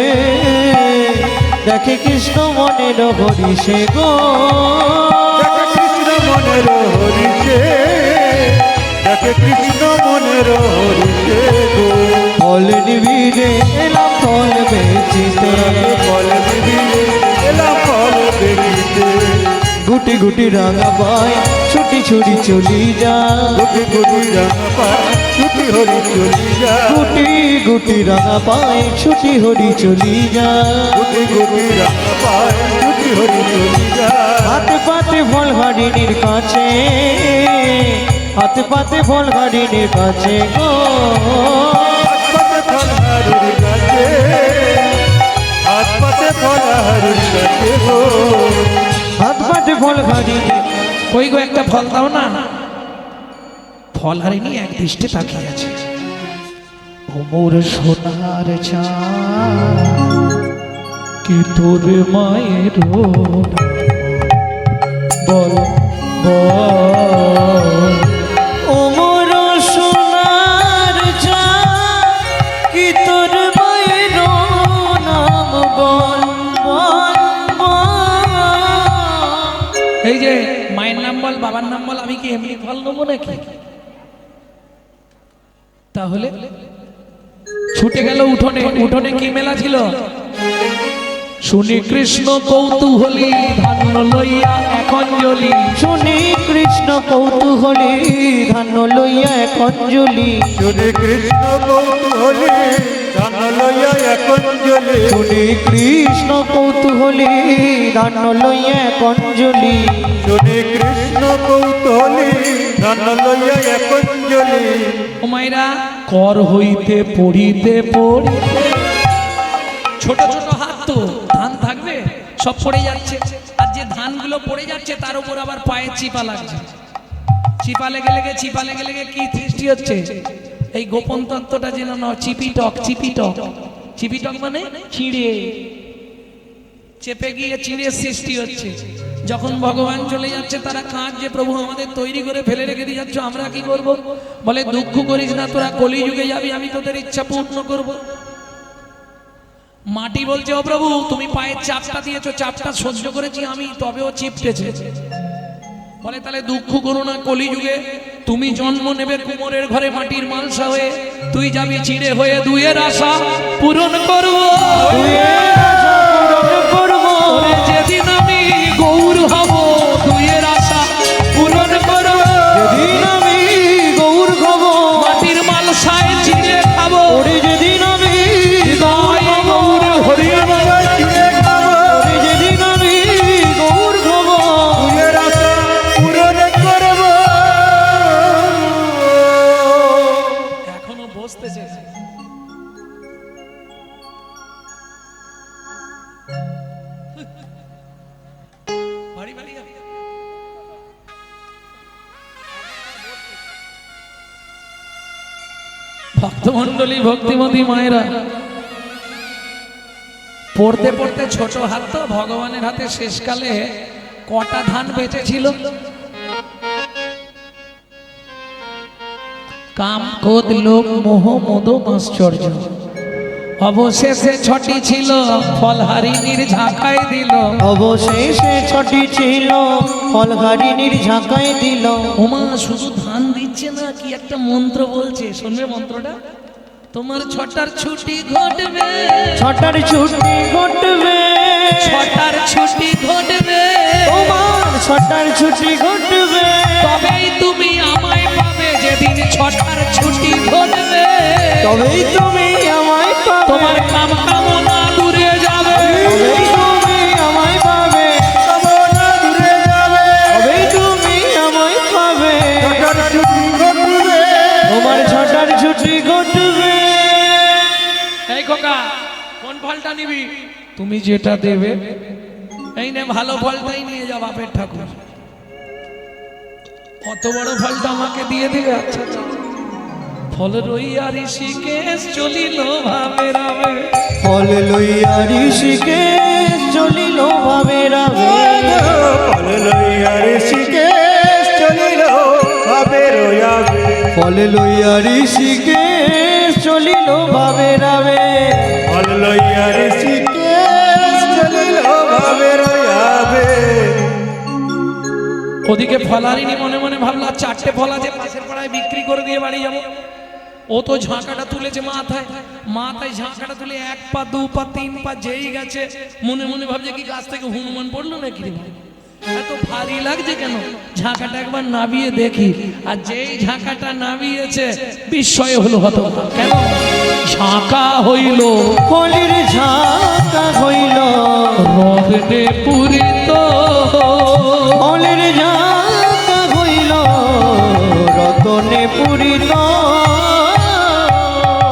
দেখে কৃষ্ণ মনের হরিষে গো। দেখে কৃষ্ণ মনের হরিষে, দেখে কৃষ্ণ মনের হরিষে গো। ফল নিবিরে এলাম ফল বেচিতে। ফল নিবিড়ে এলাম ফল দেখিতে। গুটি গুটি রাঙা পায় ছুটি ছুটি চলি যা গুটি গুটি রাঙা পায় ছুটি হরি চলি যা গুটি গুটি রাঙা পায় ছুটি হরি চলি যা গুটি গুটি রাঙা পায় ছুটি হরি চলি যা হাতে পাতে ফল হারিণীর কাছে হাতে পাতে ফল হারিণীর কাছে গো হাত পাতে ফল হারির কাছে হাত পাতে ফল হারির কাছে গো হাত পাতে ফল হারিণী কই গো একটা ফল দাও না। ফল হারিনি এক দৃষ্টে তাকিয়ে আছে। ও মোর সোনার চাঁদ কি তোর মায়ের বল বল ও মোর সোনার চাঁদ কি তোর মায়ের নাম বল বল বল। এই যে মায়ের নাম বল বাবার নাম বল, আমি কি এমনি ফল নেবো নাকি? তাহলে ছুটে গেল উঠোনে। উঠোনে কি মেলা ছিল? শুনি কৃষ্ণ কৌতূহলী ধান্য লইয়া এক অঞ্জলি। শুনি কৃষ্ণ কৌতূহলী ধান্য লইয়া এক অঞ্জলি শুনি কৃষ্ণ কৌতূহলী ধান লইয়া এক অঞ্জলি শুনি কৃষ্ণ কৌতূহলী ধান্য লইয়া এক অঞ্জলি শুনি কৃষ্ণ কৌতূহলী ধান লইয়া এক অঞ্জলি ও মায়েরা, কর হইতে পড়িতে পড়িতে ছোট ছোট হাত তো ধান থাকবে সব পড়ে যাচ্ছে। আর যে ধানগুলো পড়ে যাচ্ছে তার উপর আবার পায়ে চিপা লাগছে। চিপা লেগে লেগে কি সৃষ্টি হচ্ছে? এই গোপন তত্ত্বটা যেন না, চিপিটক চিপিটক চিপিটক মানে চিড়ে, চেপে গিয়ে চিড়ে সৃষ্টি হচ্ছে। যখন ভগবান চলে যাচ্ছে তারা কাঁদছে, প্রভু আমাদের তৈরি করে ফেলে রেখে দিয়ে যাচ্ছ, আমরা কি করব? বলে দুঃখ করিস না, তোরা কলিযুগে যাবি, আমি তোদের ইচ্ছা পূর্ণ করব। মাটি বলছে, ও প্রভু তুমি পায়ের চাপটা দিয়েছো, চাপটা সহ্য করেছি আমি, তবেও চিপটেছে। বলে তাহলে দুঃখ করো না, কলিযুগে তুমি জন্ম নেবে কুমোরের ঘরে মাটির মালসা হয়ে, তুই যাবি চিড়ে হয়ে, দুয়ের আশা পূরণ করবো। ওরে যেদিন আমি গৌর হব, দুয়ের আশা পূরণ করবো। যেদিন আমি গৌর হব মাটির মালসায় চিড়ে খাবো। ওরে যেদিন আমি হৃদয় গৌর হরি চিড়ে খাবো ওরে যেদিন আমি গৌর হব তুয়ের আশা পূরণ করব এখনো বসতেছে। বাড়ি বাড়ি যাবে। ভক্তমন্ডলী ভক্তিমতী মায়েরা, পড়তে পড়তে ছোট হাত তো ভগবানের হাতে শেষকালে কটা ধান বেঁচেছিল? কাম ক্রোধ লোভ মোহ মদ আশ্চর্য, অবশেষে ছটি ছিল ফল হারিণীর ঝাঁকায় দিল। অবশেষে ছটি ছিল ফল হারিণীর ঝাঁকায় দিল। ওমা শুধু ধান দিচ্ছে না, কি একটা মন্ত্র বলছে, শুনবে মন্ত্রটা? তোমার ছটার ছুটি ঘটবে, ছটার ছুটি ঘটবে ছটার ছুটি ঘটবে, তোমার ছটার ছুটি ঘটবে তবেই তুমি আমায় পাবে। যেদিন ছটার ছুটি ঘটবে তবেই তুমি আমায় পাবে তোমার কাম কামনা দূরে যাবে। তবেই তুমি আমায় পাবে কামনা দূরে যাবে তবেই তুমি আমায় পাবে ছটার ছুটি ঘটবে তোমার ছটার ছুটি ঘটবে। এই খোকা, কোন ফলটা নিবি? তুমি যেটা দেবে। এই নে ভালো ফলটাই নিয়ে যা বাপের ঠাকুর। অত বড় ফলটা আমাকে দিয়ে দিবে? আচ্ছা আচ্ছা। ফল রইয়া ঋষিকেশ চলিল ভাবে রাবে। ফল লইয়া ঋষিকেশ চলিল ভাবে রাবে। ফল লইয়া ঋষিকেশ চলিল ভাবে রয়াবে ফল লইয়া ঋষিকেশ চলিল ভাবে রাবে। ফল লইয়া ঋষিকেশ চলিল ভাবে রয়াবে ওদিকে ফলারিনি মনে মনে ভাবলো চারটে ফল আছে, পাশের পাড়ায় বিক্রি করে দিয়ে বাড়ি যাবো। ও তো ঝাঁকাটা তুলেছে মাথায়, মাথায় ঝাঁকাটা তুলে 1 পা 2 পা 3 পা যেই গেছে, মনে মনে ভাবছে কি গাছ থেকে হনুমান পড়লো নাকি রে? এত ভারী লাগছে কেন? ঝাঁকাটা একবার নাবিয়ে দেখি। আর যেই ঝাঁকাটা নাবিয়েছে বিস্ময় হলো হতবাক। কেন? ঝাঁকা হইল কলির ঝাঁকা হইল রদনে